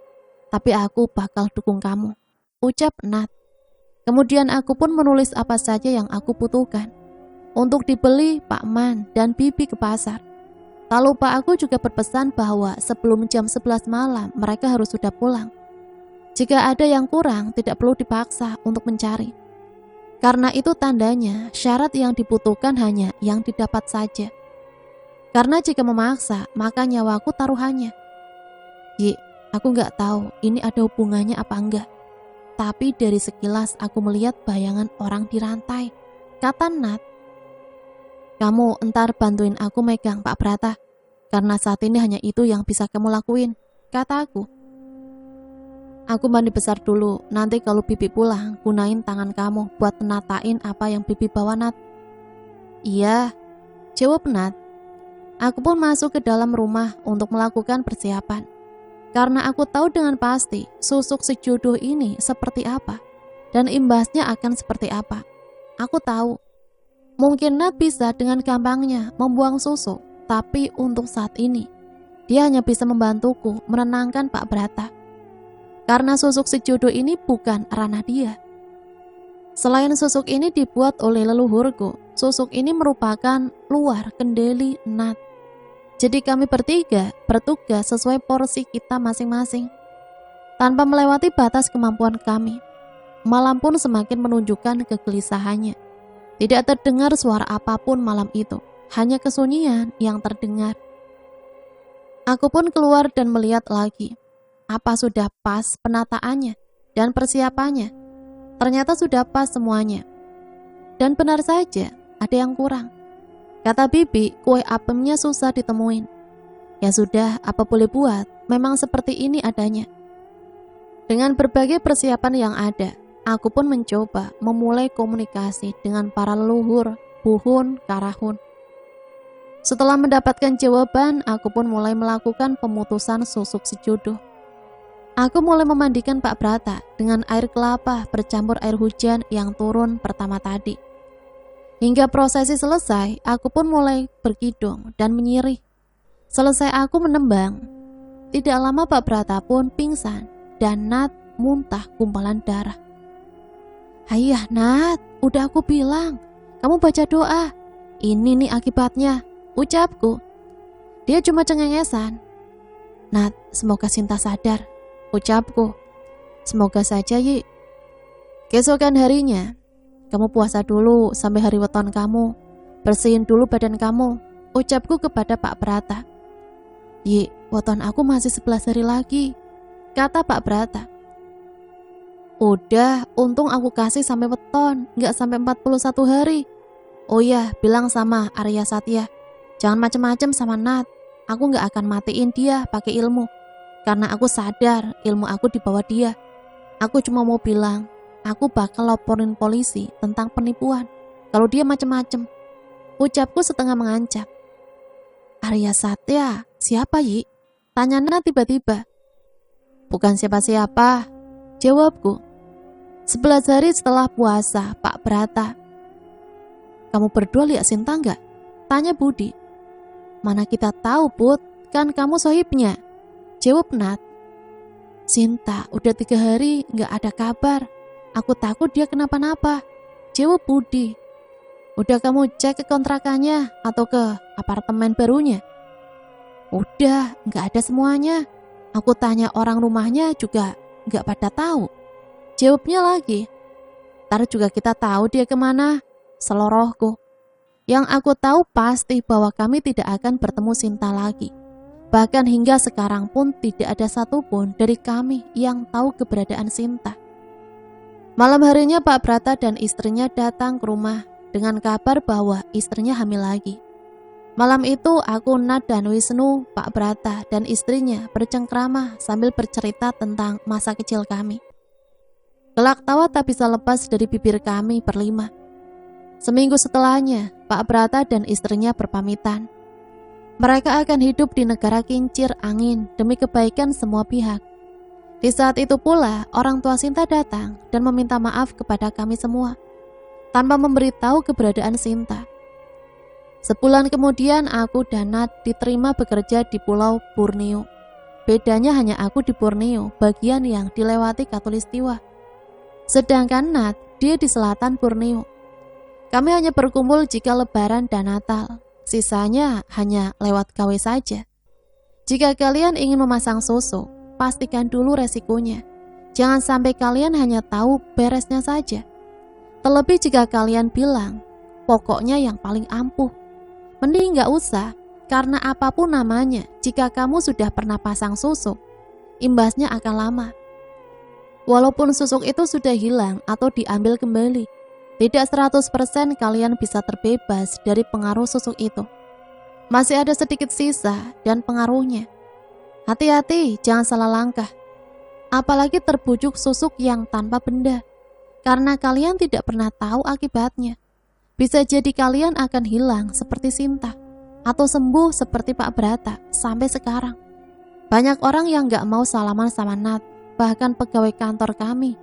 tapi aku bakal dukung kamu," ucap Nat. Kemudian aku pun menulis apa saja yang aku butuhkan untuk dibeli Pak Man dan Bibi ke pasar. Tak lupa aku juga berpesan bahwa sebelum jam 11 malam mereka harus sudah pulang. Jika ada yang kurang, tidak perlu dipaksa untuk mencari. Karena itu tandanya syarat yang dibutuhkan hanya yang didapat saja. Karena jika memaksa, maka nyawaku taruhannya. Yi, aku gak tahu ini ada hubungannya apa enggak. Tapi dari sekilas aku melihat bayangan orang dirantai, kata Nat. "Kamu entar bantuin aku megang Pak Brata, karena saat ini hanya itu yang bisa kamu lakuin," kata aku. "Aku mandi besar dulu, nanti kalau Bibi pulang, gunain tangan kamu buat natain apa yang Bibi bawa, Nat." "Iya," jawab Nat. Aku pun masuk ke dalam rumah untuk melakukan persiapan. Karena aku tahu dengan pasti susuk sejodoh ini seperti apa dan imbasnya akan seperti apa. Aku tahu, mungkin Nat bisa dengan gampangnya membuang susuk, tapi untuk saat ini, dia hanya bisa membantuku menenangkan Pak Brata. Karena susuk sejodoh ini bukan ranah dia. Selain susuk ini dibuat oleh leluhurku, susuk ini merupakan luar kendali Nat. Jadi kami bertiga bertugas sesuai porsi kita masing-masing, tanpa melewati batas kemampuan kami. Malam pun semakin menunjukkan kegelisahannya. Tidak terdengar suara apapun malam itu, hanya kesunyian yang terdengar. Aku pun keluar dan melihat lagi. Apa sudah pas penataannya dan persiapannya? Ternyata sudah pas semuanya. Dan benar saja, ada yang kurang. Kata Bibi, kue apemnya susah ditemuin. Ya sudah, apa boleh buat, memang seperti ini adanya. Dengan berbagai persiapan yang ada, aku pun mencoba memulai komunikasi dengan para leluhur, Buhun, Karahun. Setelah mendapatkan jawaban, aku pun mulai melakukan pemutusan susuk sejodoh. Aku mulai memandikan Pak Brata dengan air kelapa bercampur air hujan yang turun pertama tadi. Hingga prosesi selesai, aku pun mulai berkidung dan menyirih. Selesai aku menembang, tidak lama Pak Brata pun pingsan dan Nat muntah gumpalan darah. "Ayah Nat, udah aku bilang, kamu baca doa. Ini nih akibatnya," ucapku. Dia cuma cengengesan. "Nat, semoga Sinta sadar," ucapku. "Semoga saja, Yi." Keesokan harinya, "Kamu puasa dulu sampai hari weton kamu. Bersihin dulu badan kamu," ucapku kepada Pak Brata. "Yi, weton aku masih 11 hari lagi," kata Pak Brata. "Udah, untung aku kasih sampai weton, gak sampai 41 hari. Oh iya, bilang sama Arya Satya, jangan macem-macem sama Nat. Aku gak akan matiin dia pakai ilmu, karena aku sadar ilmu aku di bawah dia. Aku cuma mau bilang, aku bakal laporin polisi tentang penipuan kalau dia macem-macem," ucapku setengah mengancam. "Arya Satya, siapa, Yi?" tanya Nat tiba-tiba. "Bukan siapa-siapa," jawabku. 11 hari setelah puasa, Pak Brata. "Kamu berdua lihat Sinta enggak?" tanya Budi. "Mana kita tahu, Put, kan kamu sohibnya," jawab Nat. "Sinta udah 3 hari gak ada kabar. Aku takut dia kenapa-napa," jawab Budi. "Udah kamu cek ke kontrakannya atau ke apartemen barunya?" "Udah, gak ada semuanya. Aku tanya orang rumahnya juga gak pada tahu," jawabnya lagi. "Ntar juga kita tahu dia kemana," selorohku. Yang aku tahu pasti bahwa kami tidak akan bertemu Sinta lagi. Bahkan hingga sekarang pun tidak ada satupun dari kami yang tahu keberadaan Sinta. Malam harinya Pak Brata dan istrinya datang ke rumah dengan kabar bahwa istrinya hamil lagi. Malam itu aku, Nat, dan Wisnu, Pak Brata, dan istrinya bercengkrama sambil bercerita tentang masa kecil kami. Gelak tawa tak bisa lepas dari bibir kami berlima. Seminggu setelahnya, Pak Brata dan istrinya berpamitan. Mereka akan hidup di negara kincir angin demi kebaikan semua pihak. Di saat itu pula, orang tua Sinta datang dan meminta maaf kepada kami semua, tanpa memberitahu keberadaan Sinta. Sebulan kemudian aku dan Nat diterima bekerja di Pulau Borneo. Bedanya hanya aku di Borneo, bagian yang dilewati Khatulistiwa. Sedangkan Nat, dia di selatan Borneo. Kami hanya berkumpul jika Lebaran dan Natal. Sisanya hanya lewat KW saja. Jika kalian ingin memasang susu, pastikan dulu resikonya. Jangan sampai kalian hanya tahu beresnya saja. Terlebih jika kalian bilang, pokoknya yang paling ampuh. Mending gak usah, karena apapun namanya, jika kamu sudah pernah pasang susuk, imbasnya akan lama. Walaupun susuk itu sudah hilang atau diambil kembali, tidak 100% kalian bisa terbebas dari pengaruh susuk itu. Masih ada sedikit sisa dan pengaruhnya. Hati-hati, jangan salah langkah. Apalagi terbujuk susuk yang tanpa benda, karena kalian tidak pernah tahu akibatnya. Bisa jadi kalian akan hilang seperti Sinta, atau sembuh seperti Pak Brata sampai sekarang. Banyak orang yang gak mau salaman sama Nat, bahkan pegawai kantor kami.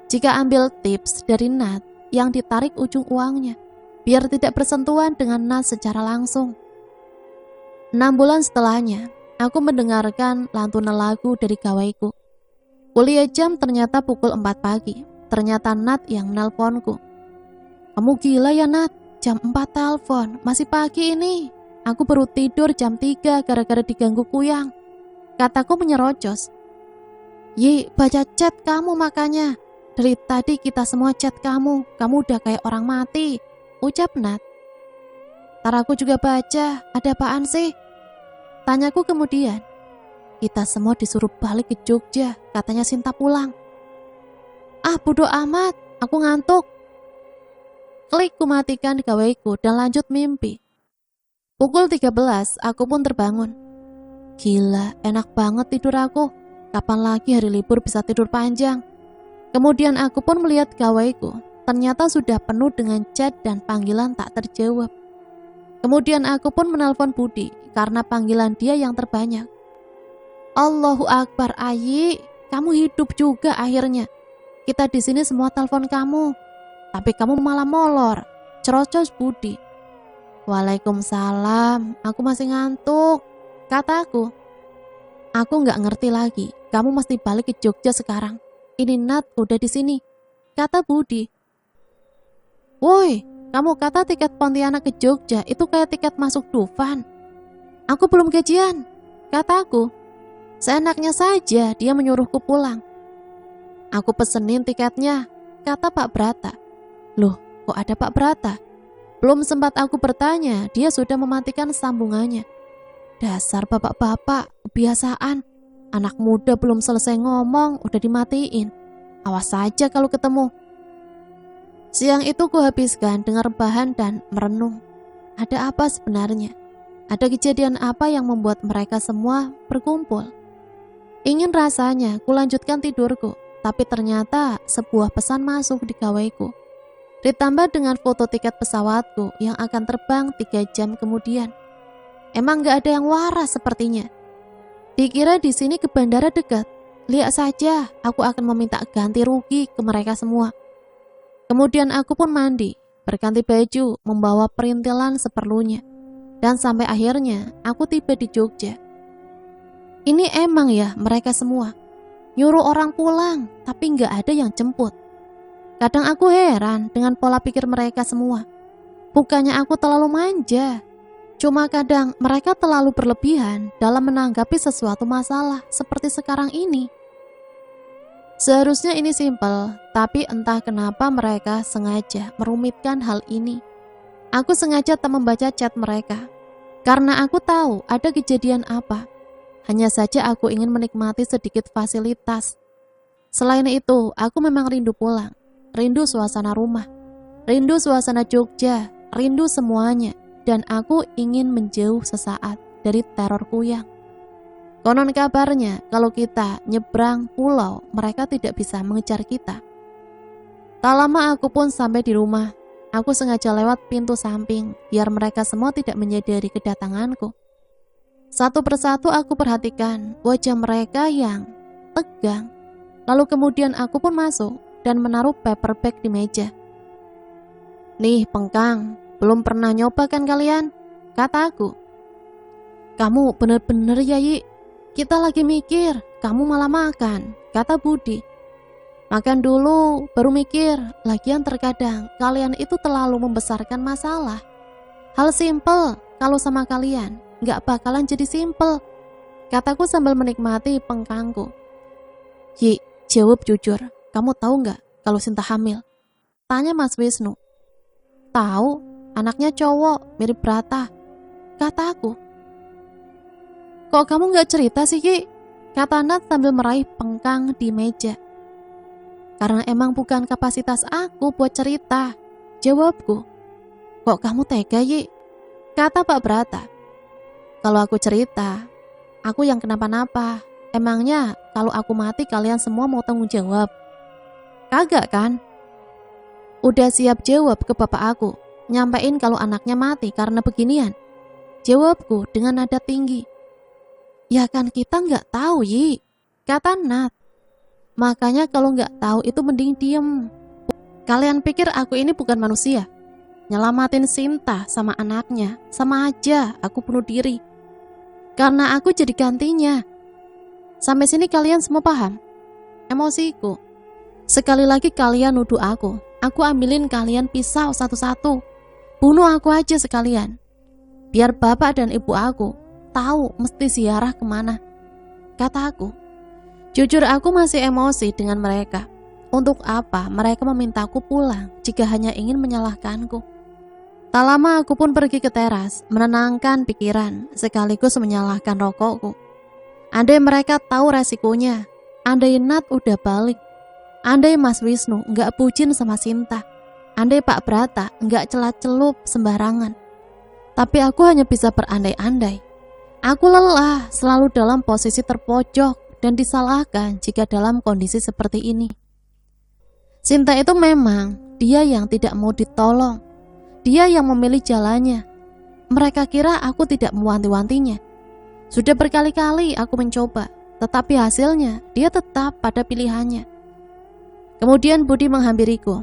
Jika ambil tips dari Nat yang ditarik ujung uangnya, biar tidak bersentuhan dengan Nat secara langsung. 6 bulan setelahnya, aku mendengarkan lantunan lagu dari gawaiku. Kuliah jam ternyata pukul 4 pagi. Ternyata Nat yang menelponku. Kamu gila ya Nat, jam 4 telepon, masih pagi ini. Aku baru tidur jam 3 gara-gara diganggu kuyang. Kataku menyerocos. Yi, baca chat kamu makanya. Dari tadi kita semua chat kamu udah kayak orang mati, ucap Nat. Ntar aku juga baca, ada apaan sih? Tanyaku kemudian. Kita semua disuruh balik ke Jogja, katanya Sinta pulang. Ah, bodo amat, aku ngantuk. Klik kumatikan gawaiku dan lanjut mimpi. Pukul 13, aku pun terbangun. Gila, enak banget tidur aku. Kapan lagi hari libur bisa tidur panjang? Kemudian aku pun melihat gawaiku. Ternyata sudah penuh dengan chat dan panggilan tak terjawab. Kemudian aku pun menelpon Budi karena panggilan dia yang terbanyak. Allahu Akbar, Ayi, kamu hidup juga akhirnya. Kita di sini semua telepon kamu. Tapi kamu malah molor, cerocos Budi. Waalaikumsalam, aku masih ngantuk, kataku. Aku gak ngerti lagi, kamu mesti balik ke Jogja sekarang. Ini Nat udah di sini, kata Budi. Woi, kamu kata tiket Pontianak ke Jogja itu kayak tiket masuk Dufan. Aku belum gajian, kataku. Seenaknya saja dia menyuruhku pulang. Aku pesenin tiketnya, kata Pak Brata. Loh, kok ada Pak Brata? Belum sempat aku bertanya, dia sudah mematikan sambungannya. Dasar bapak-bapak, kebiasaan. Anak muda belum selesai ngomong, udah dimatiin. Awas saja kalau ketemu. Siang itu kuhabiskan dengan rebahan dan merenung. Ada apa sebenarnya? Ada kejadian apa yang membuat mereka semua berkumpul? Ingin rasanya kulanjutkan tidurku, tapi ternyata sebuah pesan masuk di gawaiku. Ditambah dengan foto tiket pesawatku yang akan terbang 3 jam kemudian. Emang gak ada yang waras sepertinya. Dikira di sini ke bandara dekat. Lihat saja, aku akan meminta ganti rugi ke mereka semua. Kemudian aku pun mandi, berganti baju, membawa perintilan seperlunya. Dan sampai akhirnya aku tiba di Jogja. Ini emang ya mereka semua. Nyuruh orang pulang, tapi gak ada yang jemput. Kadang aku heran dengan pola pikir mereka semua. Bukannya aku terlalu manja, cuma kadang mereka terlalu berlebihan dalam menanggapi sesuatu masalah seperti sekarang ini. Seharusnya ini simpel, tapi entah kenapa mereka sengaja merumitkan hal ini. Aku sengaja tak membaca chat mereka, karena aku tahu ada kejadian apa. Hanya saja aku ingin menikmati sedikit fasilitas. Selain itu, aku memang rindu pulang. Rindu suasana rumah. rindu suasana Jogja, rindu semuanya, dan aku ingin menjauh sesaat dari teror kuyang. Konon kabarnya kalau kita nyebrang pulau, mereka tidak bisa mengejar kita. Tak lama aku pun sampai di rumah. Aku sengaja lewat pintu samping, biar mereka semua tidak menyadari kedatanganku. Satu persatu aku perhatikan wajah mereka yang tegang. Lalu kemudian aku pun masuk dan menaruh paper bag di meja. "Nih pengkang, belum pernah nyoba kan kalian?" kata aku. "Kamu bener-bener ya Yi, kita lagi mikir, kamu malah makan," kata Budi. "Makan dulu, baru mikir. Lagian terkadang kalian itu terlalu membesarkan masalah. Hal simpel kalau sama kalian gak bakalan jadi simpel," kataku sambil menikmati pengkangku. "Yi, jawab jujur, kamu tahu gak kalau Sinta hamil?" tanya Mas Wisnu. "Tahu, anaknya cowok, mirip Brata," kata aku. "Kok kamu gak cerita sih Ki?" kata Nat sambil meraih pengkang di meja. "Karena emang bukan kapasitas aku buat cerita," jawabku. "Kok kamu tega Yi?" kata Pak Brata. "Kalau aku cerita, aku yang kenapa-napa. Emangnya kalau aku mati kalian semua mau tanggung jawab? Kagak kan?" "Udah siap jawab ke bapak aku, nyampein kalau anaknya mati karena beginian," jawabku dengan nada tinggi. "Ya kan kita nggak tahu Yi," kata Nat. "Makanya kalau nggak tahu itu mending diem. Kalian pikir aku ini bukan manusia? Nyelamatin Sinta sama anaknya, sama aja aku bunuh diri. Karena aku jadi gantinya. Sampai sini kalian semua paham?" Emosiku. "Sekali lagi kalian nuduh aku ambilin kalian pisau satu-satu. Bunuh aku aja sekalian. Biar bapak dan ibu aku tahu mesti ziarah kemana," kata aku. Jujur aku masih emosi dengan mereka. Untuk apa mereka memintaku pulang jika hanya ingin menyalahkanku? Tak lama aku pun pergi ke teras, menenangkan pikiran sekaligus menyalahkan rokokku. Andai mereka tahu resikonya, andai Nat udah balik, andai Mas Wisnu gak bucin sama Sinta, andai Pak Brata gak celat-celup sembarangan. Tapi aku hanya bisa berandai-andai. Aku lelah selalu dalam posisi terpojok dan disalahkan jika dalam kondisi seperti ini. Sinta itu memang dia yang tidak mau ditolong. Dia yang memilih jalannya. Mereka kira aku tidak mewanti-wantinya. Sudah berkali-kali aku mencoba, tetapi hasilnya dia tetap pada pilihannya. Kemudian Budi menghampiriku.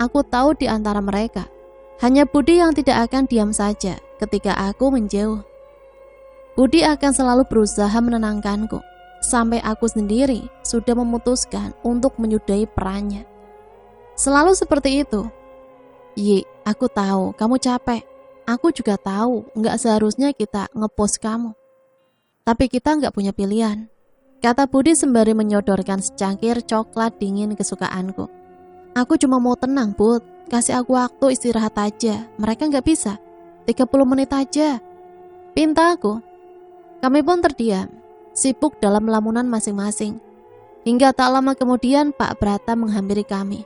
Aku tahu di antara mereka, hanya Budi yang tidak akan diam saja ketika aku menjauh. Budi akan selalu berusaha menenangkanku, sampai aku sendiri sudah memutuskan untuk menyudahi perannya. Selalu seperti itu. "Yi, aku tahu kamu capek. Aku juga tahu gak seharusnya kita ngepost kamu. Tapi kita gak punya pilihan," kata Budi sembari menyodorkan secangkir coklat dingin kesukaanku. "Aku cuma mau tenang, Bud. Kasih aku waktu istirahat aja. Mereka gak bisa. 30 menit aja," pinta aku. Kami pun terdiam, sibuk dalam lamunan masing-masing. Hingga tak lama kemudian Pak Brata menghampiri kami.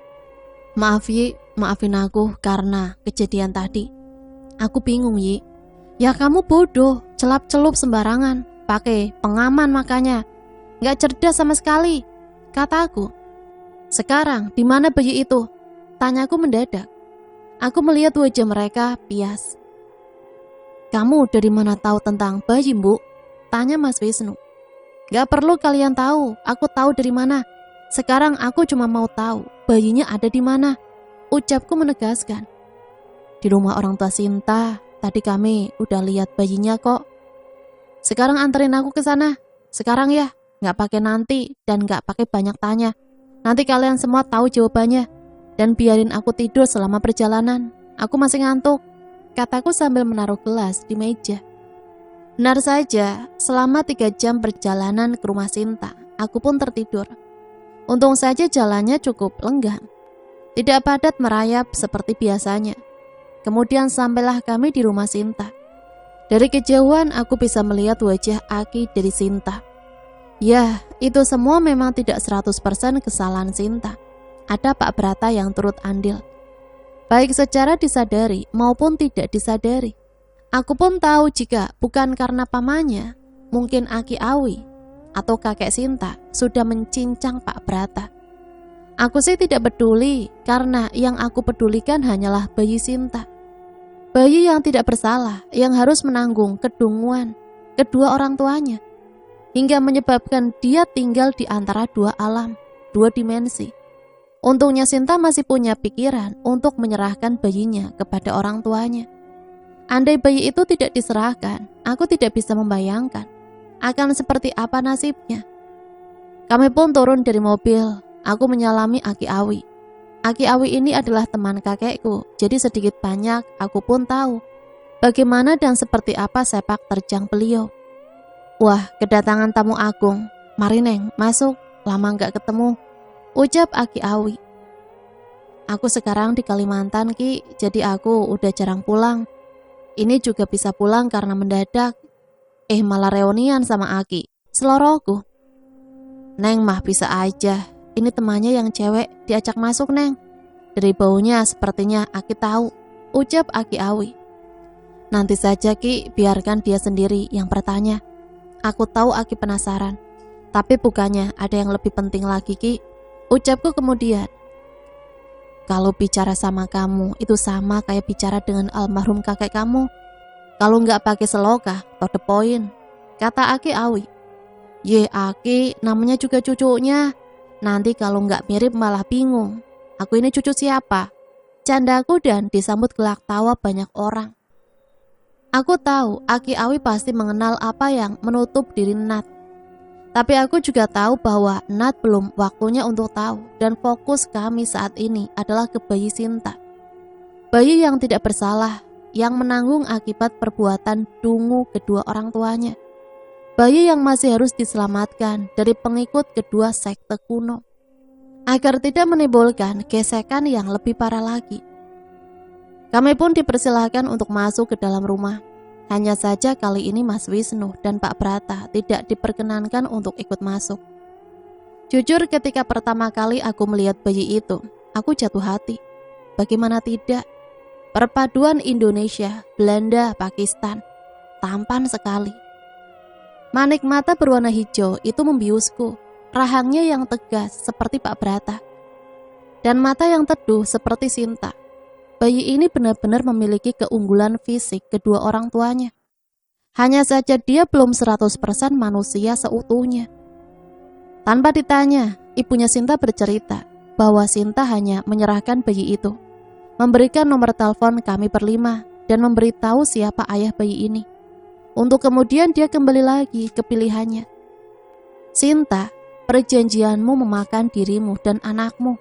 "Maaf Yi, maafin aku karena kejadian tadi. Aku bingung Yi." "Ya kamu bodoh, celap-celup sembarangan, pakai pengaman makanya. Gak cerdas sama sekali," kata aku. "Sekarang di mana bayi itu?" tanyaku mendadak. Aku melihat wajah mereka pias. "Kamu dari mana tahu tentang bayi, Bu?" tanya Mas Wisnu. "Gak perlu kalian tahu, aku tahu dari mana. Sekarang aku cuma mau tahu bayinya ada di mana," ucapku menegaskan. "Di rumah orang tua Sinta. Tadi kami udah lihat bayinya kok. Sekarang anterin aku ke sana. Sekarang ya, gak pakai nanti dan gak pakai banyak tanya. Nanti kalian semua tahu jawabannya. Dan biarin aku tidur selama perjalanan. Aku masih ngantuk," kataku sambil menaruh gelas di meja. Benar saja, selama 3 jam perjalanan ke rumah Sinta, aku pun tertidur. Untung saja jalannya cukup lenggang. Tidak padat merayap seperti biasanya. Kemudian sampailah kami di rumah Sinta. Dari kejauhan aku bisa melihat wajah Aki dari Sinta. Ya, itu semua memang tidak 100% kesalahan Sinta. Ada Pak Brata yang turut andil. baik secara disadari maupun tidak disadari. Aku pun tahu jika bukan karena pamannya, mungkin Aki Awi atau kakek Sinta sudah mencincang Pak Brata. Aku sih tidak peduli, karena yang aku pedulikan hanyalah bayi Sinta. Bayi yang tidak bersalah, yang harus menanggung kedunguan kedua orang tuanya, hingga menyebabkan dia tinggal di antara dua alam, dua dimensi. Untungnya Sinta masih punya pikiran untuk menyerahkan bayinya kepada orang tuanya. Andai bayi itu tidak diserahkan, aku tidak bisa membayangkan akan seperti apa nasibnya. Kami pun turun dari mobil. Aku menyalami Aki Awi. Aki Awi ini adalah teman kakekku, jadi sedikit banyak aku pun tahu bagaimana dan seperti apa sepak terjang beliau. Wah, kedatangan tamu agung. Mari Neng, masuk, lama gak ketemu, ucap Aki Awi. Aku sekarang di Kalimantan Ki, jadi aku udah jarang pulang. Ini juga bisa pulang karena mendadak. Malah reunian sama Aki, seloroku. Neng mah bisa aja. Ini temannya yang cewek diajak masuk Neng. Dari baunya sepertinya Aki tahu, ucap Aki Awi. Nanti saja Ki, biarkan dia sendiri yang bertanya. Aku tahu Aki penasaran, tapi bukannya ada yang lebih penting lagi Ki, ucapku kemudian. Kalau bicara sama kamu itu sama kayak bicara dengan almarhum kakek kamu. Kalau nggak pakai seloka, to the point, kata Aki Awi. Ye Aki, namanya juga cucunya. Nanti kalau nggak mirip malah bingung. Aku ini cucu siapa? Candaku dan disambut gelak tawa banyak orang. Aku tahu Aki Awi pasti mengenal apa yang menutup diri Nat. Tapi aku juga tahu bahwa Nat belum waktunya untuk tahu. Dan fokus kami saat ini adalah ke bayi Sinta. Bayi yang tidak bersalah, yang menanggung akibat perbuatan dungu kedua orang tuanya. Bayi yang masih harus diselamatkan dari pengikut kedua sekte kuno, agar tidak menimbulkan gesekan yang lebih parah lagi. Kami pun dipersilahkan untuk masuk ke dalam rumah. Hanya saja kali ini Mas Wisnu dan Pak Brata tidak diperkenankan untuk ikut masuk. Jujur ketika pertama kali aku melihat bayi itu, aku jatuh hati. Bagaimana tidak? Perpaduan Indonesia, Belanda, Pakistan, tampan sekali. Manik mata berwarna hijau itu membiusku, rahangnya yang tegas seperti Pak Brata, dan mata yang teduh seperti Sinta. Bayi ini benar-benar memiliki keunggulan fisik kedua orang tuanya. Hanya saja dia belum 100% manusia seutuhnya. Tanpa ditanya, ibunya Sinta bercerita bahwa Sinta hanya menyerahkan bayi itu, memberikan nomor telepon kami berlima, dan memberitahu siapa ayah bayi ini. Untuk kemudian dia kembali lagi ke pilihannya. Sinta, perjanjianmu memakan dirimu dan anakmu.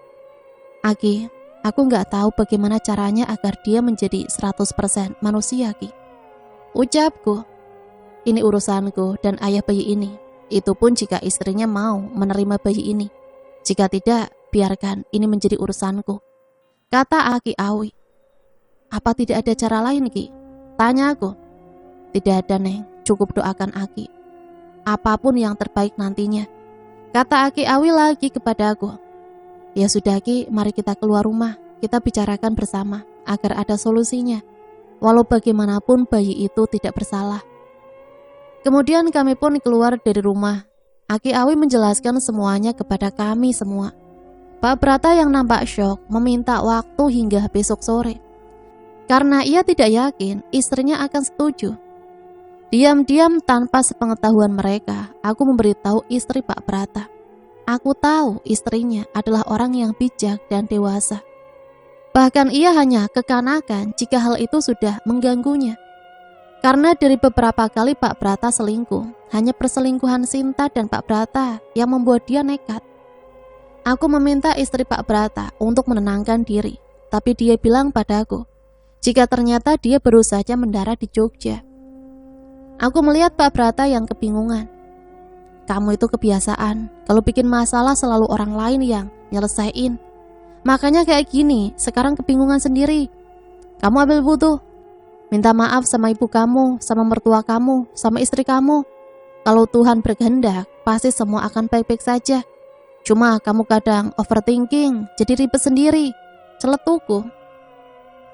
Aki, aku gak tahu bagaimana caranya agar dia menjadi 100% manusia Ki, ucapku. Ini urusanku dan ayah bayi ini. Itu pun jika istrinya mau menerima bayi ini. Jika tidak, biarkan ini menjadi urusanku, kata Aki Awi. Apa tidak ada cara lain Ki? Tanya aku. Tidak ada Neng, cukup doakan Aki. Apapun yang terbaik nantinya, kata Aki Awi lagi kepadaku. Ya sudah Ki, mari kita keluar rumah. Kita bicarakan bersama agar ada solusinya. Walau bagaimanapun bayi itu tidak bersalah. Kemudian kami pun keluar dari rumah. Aki Awi menjelaskan semuanya kepada kami semua. Pak Brata yang nampak syok meminta waktu hingga besok sore, karena ia tidak yakin istrinya akan setuju. Diam-diam tanpa sepengetahuan mereka, aku memberitahu istri Pak Brata. Aku tahu istrinya adalah orang yang bijak dan dewasa. Bahkan ia hanya kekanakan jika hal itu sudah mengganggunya. Karena dari beberapa kali Pak Brata selingkuh, hanya perselingkuhan Sinta dan Pak Brata yang membuat dia nekat. Aku meminta istri Pak Brata untuk menenangkan diri, tapi dia bilang padaku, jika ternyata dia baru saja mendarat di Jogja. Aku melihat Pak Brata yang kebingungan. Kamu itu kebiasaan, kalau bikin masalah selalu orang lain yang nyelesain. Makanya kayak gini, sekarang kebingungan sendiri. Kamu ambil butuh. Minta maaf sama ibu kamu, sama mertua kamu, sama istri kamu. Kalau Tuhan berkehendak, pasti semua akan baik-baik saja. Cuma kamu kadang overthinking, jadi ribet sendiri. Celetuku.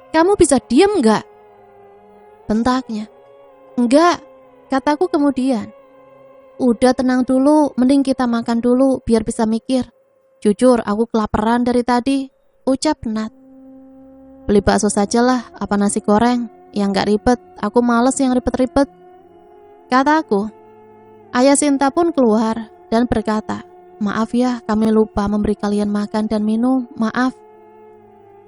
Kamu bisa diem nggak? Bentaknya. Enggak, kataku kemudian. Udah tenang dulu, mending kita makan dulu biar bisa mikir. Jujur, aku kelaparan dari tadi, ucap Nat. Beli bakso sajalah, apa nasi goreng, yang gak ribet, aku males yang ribet-ribet, kataku. Ayah Sinta pun keluar dan berkata, maaf ya, kami lupa memberi kalian makan dan minum, maaf.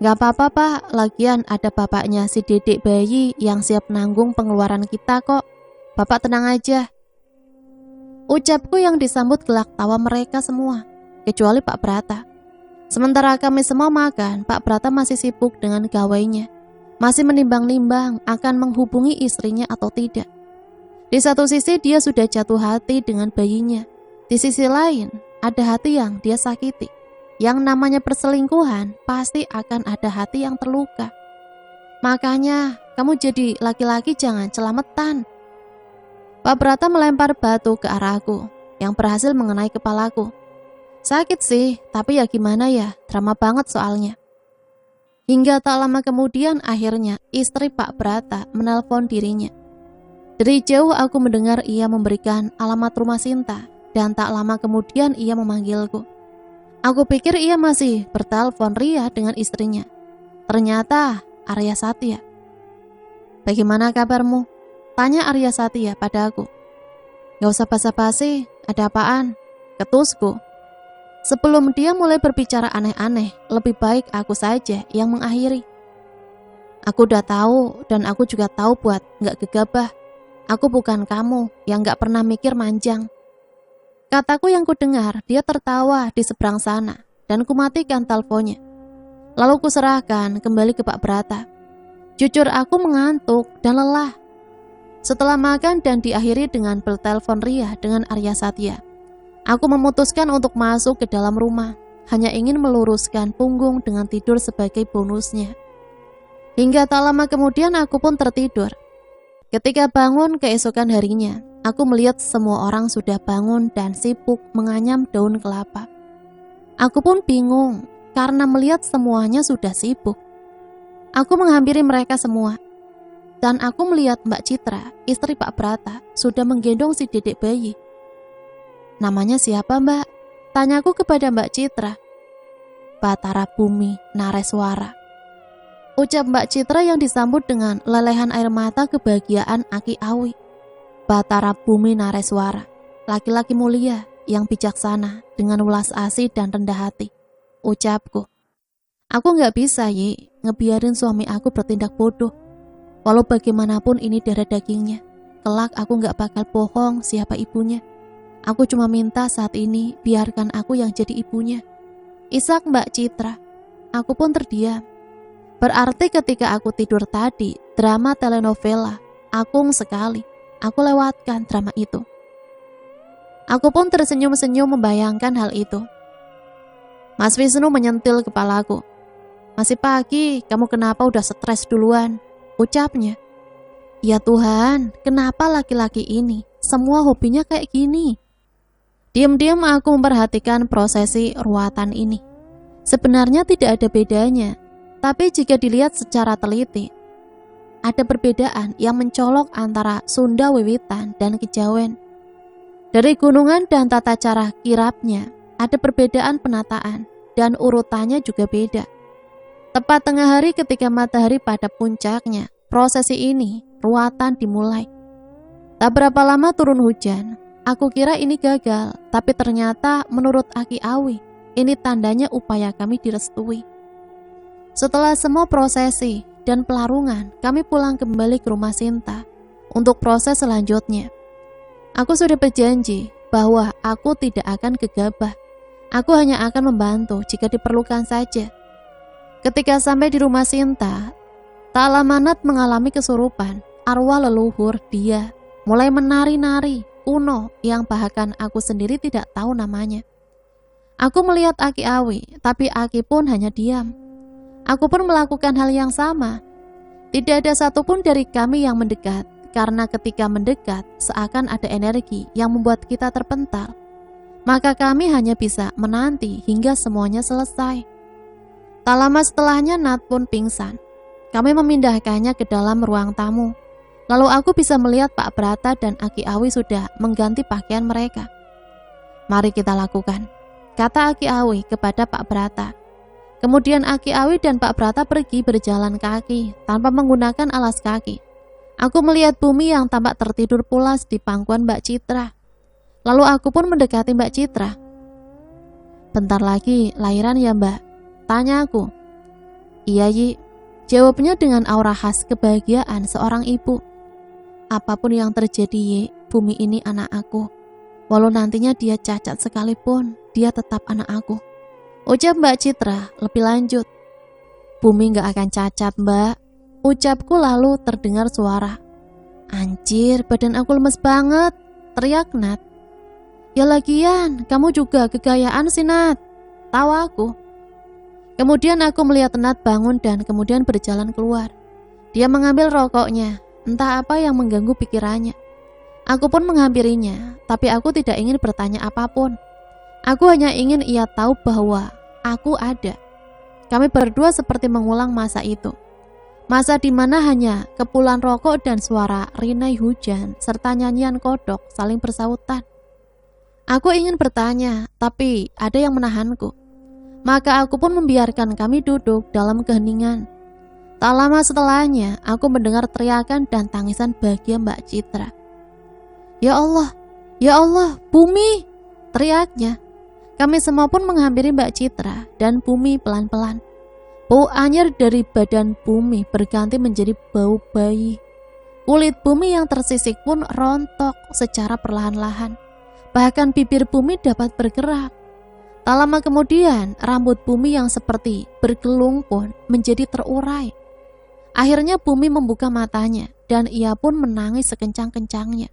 Gak apa-apa pak, lagian ada bapaknya si dedek bayi yang siap nanggung pengeluaran kita kok. Bapak tenang aja. Ucapku yang disambut gelak tawa mereka semua, kecuali Pak Brata. Sementara kami semua makan, Pak Brata masih sibuk dengan gawainya. Masih menimbang-nimbang akan menghubungi istrinya atau tidak. Di satu sisi dia sudah jatuh hati dengan bayinya. Di sisi lain, ada hati yang dia sakiti. Yang namanya perselingkuhan, pasti akan ada hati yang terluka. Makanya, kamu jadi laki-laki jangan celametan. Pak Brata melempar batu ke arahku, yang berhasil mengenai kepalaku. Sakit sih, tapi ya gimana ya, drama banget soalnya. Hingga tak lama kemudian akhirnya istri Pak Brata menelpon dirinya. Dari jauh aku mendengar ia memberikan alamat rumah Sinta, dan tak lama kemudian ia memanggilku. Aku pikir ia masih bertelepon ria dengan istrinya. Ternyata Arya Satya. Bagaimana kabarmu? Tanya Arya Satya padaku. Gak usah basa-basi, ada apaan? Ketusku. Sebelum dia mulai berbicara aneh-aneh, lebih baik aku saja yang mengakhiri. Aku udah tahu dan aku juga tahu buat gak gegabah. Aku bukan kamu yang gak pernah mikir manjang. Kataku yang kudengar, dia tertawa di seberang sana dan kumatikan teleponnya. Lalu kuserahkan kembali ke Pak Brata. Jujur aku mengantuk dan lelah. Setelah makan dan diakhiri dengan bertelepon ria dengan Arya Satya, aku memutuskan untuk masuk ke dalam rumah, hanya ingin meluruskan punggung dengan tidur sebagai bonusnya. Hingga tak lama kemudian aku pun tertidur. Ketika bangun keesokan harinya, aku melihat semua orang sudah bangun dan sibuk menganyam daun kelapa. Aku pun bingung karena melihat semuanya sudah sibuk. Aku menghampiri mereka semua. Dan aku melihat Mbak Citra, istri Pak Brata, sudah menggendong si dedek bayi. Namanya siapa mbak? Tanyaku kepada Mbak Citra. Batara Bumi Nareswara. Ucap Mbak Citra yang disambut dengan lelehan air mata kebahagiaan Aki Awi. Batara Bumi Nareswara, laki-laki mulia yang bijaksana dengan welas asih dan rendah hati. Ucapku. Aku gak bisa ngebiarin suami aku bertindak bodoh. Walau bagaimanapun ini darah dagingnya, kelak aku gak bakal bohong siapa ibunya. Aku cuma minta saat ini biarkan aku yang jadi ibunya. Isak Mbak Citra. Aku pun terdiam. Berarti ketika aku tidur tadi, drama telenovela, akung sekali. Aku lewatkan drama itu. Aku pun tersenyum-senyum membayangkan hal itu. Mas Wisnu menyentil kepalaku. Masih pagi, kamu kenapa udah stres duluan? Ucapnya. Ya Tuhan, kenapa laki-laki ini semua hobinya kayak gini? Diam-diam aku memperhatikan prosesi ruatan ini. Sebenarnya tidak ada bedanya, tapi jika dilihat secara teliti, ada perbedaan yang mencolok antara Sunda Wiwitan dan Kejawen. Dari gunungan dan tata cara kirapnya, ada perbedaan penataan dan urutannya juga beda. Tepat tengah hari ketika matahari pada puncaknya, prosesi ini, ruatan dimulai. Tak berapa lama turun hujan. Aku kira ini gagal, tapi ternyata menurut Aki Awi, ini tandanya upaya kami direstui. Setelah semua prosesi dan pelarungan, kami pulang kembali ke rumah Sinta untuk proses selanjutnya. Aku sudah berjanji bahwa aku tidak akan gegabah. Aku hanya akan membantu jika diperlukan saja. Ketika sampai di rumah Sinta, tak lama Nat mengalami kesurupan. Arwah leluhur dia mulai menari-nari kuno yang bahkan aku sendiri tidak tahu namanya. Aku melihat Aki Awi, tapi Aki pun hanya diam. Aku pun melakukan hal yang sama. Tidak ada satupun dari kami yang mendekat, karena ketika mendekat seakan ada energi yang membuat kita terpental. Maka kami hanya bisa menanti hingga semuanya selesai. Tak lama setelahnya Nat pun pingsan. Kami memindahkannya ke dalam ruang tamu. Lalu aku bisa melihat Pak Brata dan Aki Awi sudah mengganti pakaian mereka. "Mari kita lakukan," kata Aki Awi kepada Pak Brata. Kemudian Aki Awi dan Pak Brata pergi berjalan kaki tanpa menggunakan alas kaki. Aku melihat Bumi yang tampak tertidur pulas di pangkuan Mbak Citra. Lalu aku pun mendekati Mbak Citra. "Bentar lagi lahiran ya Mbak?" tanya aku. "Iya Yi," jawabnya dengan aura khas kebahagiaan seorang ibu. "Apapun yang terjadi Yi, Bumi ini anak aku. Walau nantinya dia cacat sekalipun, dia tetap anak aku," ucap Mbak Citra lebih lanjut. "Bumi gak akan cacat Mbak," ucapku lalu terdengar suara. "Anjir, badan aku lemes banget," teriak Nat. "Ya lagian, kamu juga kegayaan sih Nat," tawa aku. Kemudian aku melihat Nat bangun dan kemudian berjalan keluar. Dia mengambil rokoknya, entah apa yang mengganggu pikirannya. Aku pun menghampirinya, tapi aku tidak ingin bertanya apapun. Aku hanya ingin ia tahu bahwa aku ada. Kami berdua seperti mengulang masa itu. Masa di mana hanya kepulan rokok dan suara rinai hujan serta nyanyian kodok saling bersautan. Aku ingin bertanya, tapi ada yang menahanku. Maka aku pun membiarkan kami duduk dalam keheningan. Tak lama setelahnya, aku mendengar teriakan dan tangisan bahagia Mbak Citra. Ya Allah, Bumi!" teriaknya. Kami semua pun menghampiri Mbak Citra dan Bumi pelan-pelan. Bau anyir dari badan Bumi berganti menjadi bau bayi. Kulit Bumi yang tersisik pun rontok secara perlahan-lahan. Bahkan bibir Bumi dapat bergerak. Tak lama kemudian, rambut Bumi yang seperti bergelung pun menjadi terurai. Akhirnya Bumi membuka matanya dan ia pun menangis sekencang-kencangnya.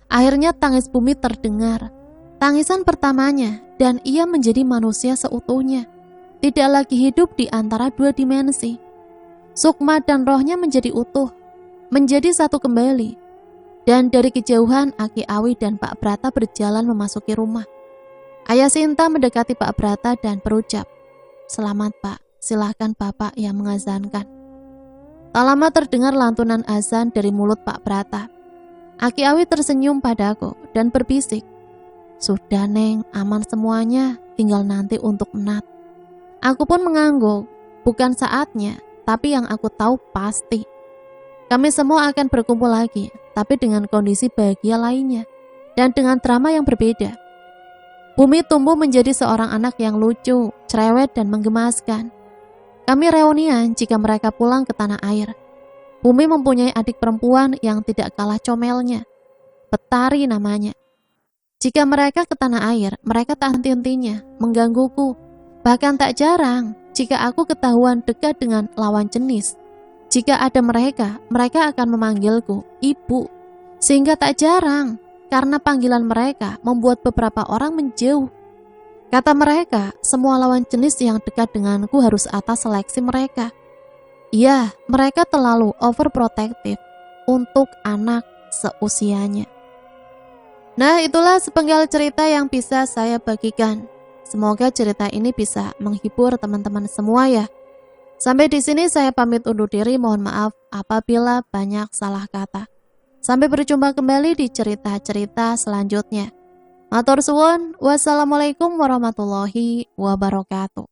Akhirnya tangis Bumi terdengar. Tangisan pertamanya dan ia menjadi manusia seutuhnya. Tidak lagi hidup di antara dua dimensi. Sukma dan rohnya menjadi utuh, menjadi satu kembali. Dan dari kejauhan Aki Awi dan Pak Brata berjalan memasuki rumah. Ayah Sinta mendekati Pak Brata dan berucap, "Selamat Pak, silahkan Bapak yang mengazankan." Tak lama terdengar lantunan azan dari mulut Pak Brata. Aki Awi tersenyum padaku dan berbisik, "Sudah Neng, aman semuanya, tinggal nanti untuk Nat." Aku pun mengangguk, bukan saatnya, tapi yang aku tahu pasti. Kami semua akan berkumpul lagi, tapi dengan kondisi bahagia lainnya, dan dengan drama yang berbeda. Bumi tumbuh menjadi seorang anak yang lucu, cerewet, dan menggemaskan. Kami reunian jika mereka pulang ke tanah air. Bumi mempunyai adik perempuan yang tidak kalah comelnya, Betari namanya. Jika mereka ke tanah air, mereka tak henti-hentinya menggangguku. Bahkan tak jarang jika aku ketahuan dekat dengan lawan jenis. Jika ada mereka akan memanggilku ibu. Sehingga tak jarang, karena panggilan mereka membuat beberapa orang menjauh. Kata mereka, semua lawan jenis yang dekat denganku harus atas seleksi mereka. Iya, mereka terlalu overprotective untuk anak seusianya. Nah, itulah sepenggal cerita yang bisa saya bagikan. Semoga cerita ini bisa menghibur teman-teman semua ya. Sampai di sini saya pamit undur diri, mohon maaf apabila banyak salah kata. Sampai berjumpa kembali di cerita-cerita selanjutnya. Matur suwun, wassalamualaikum warahmatullahi wabarakatuh.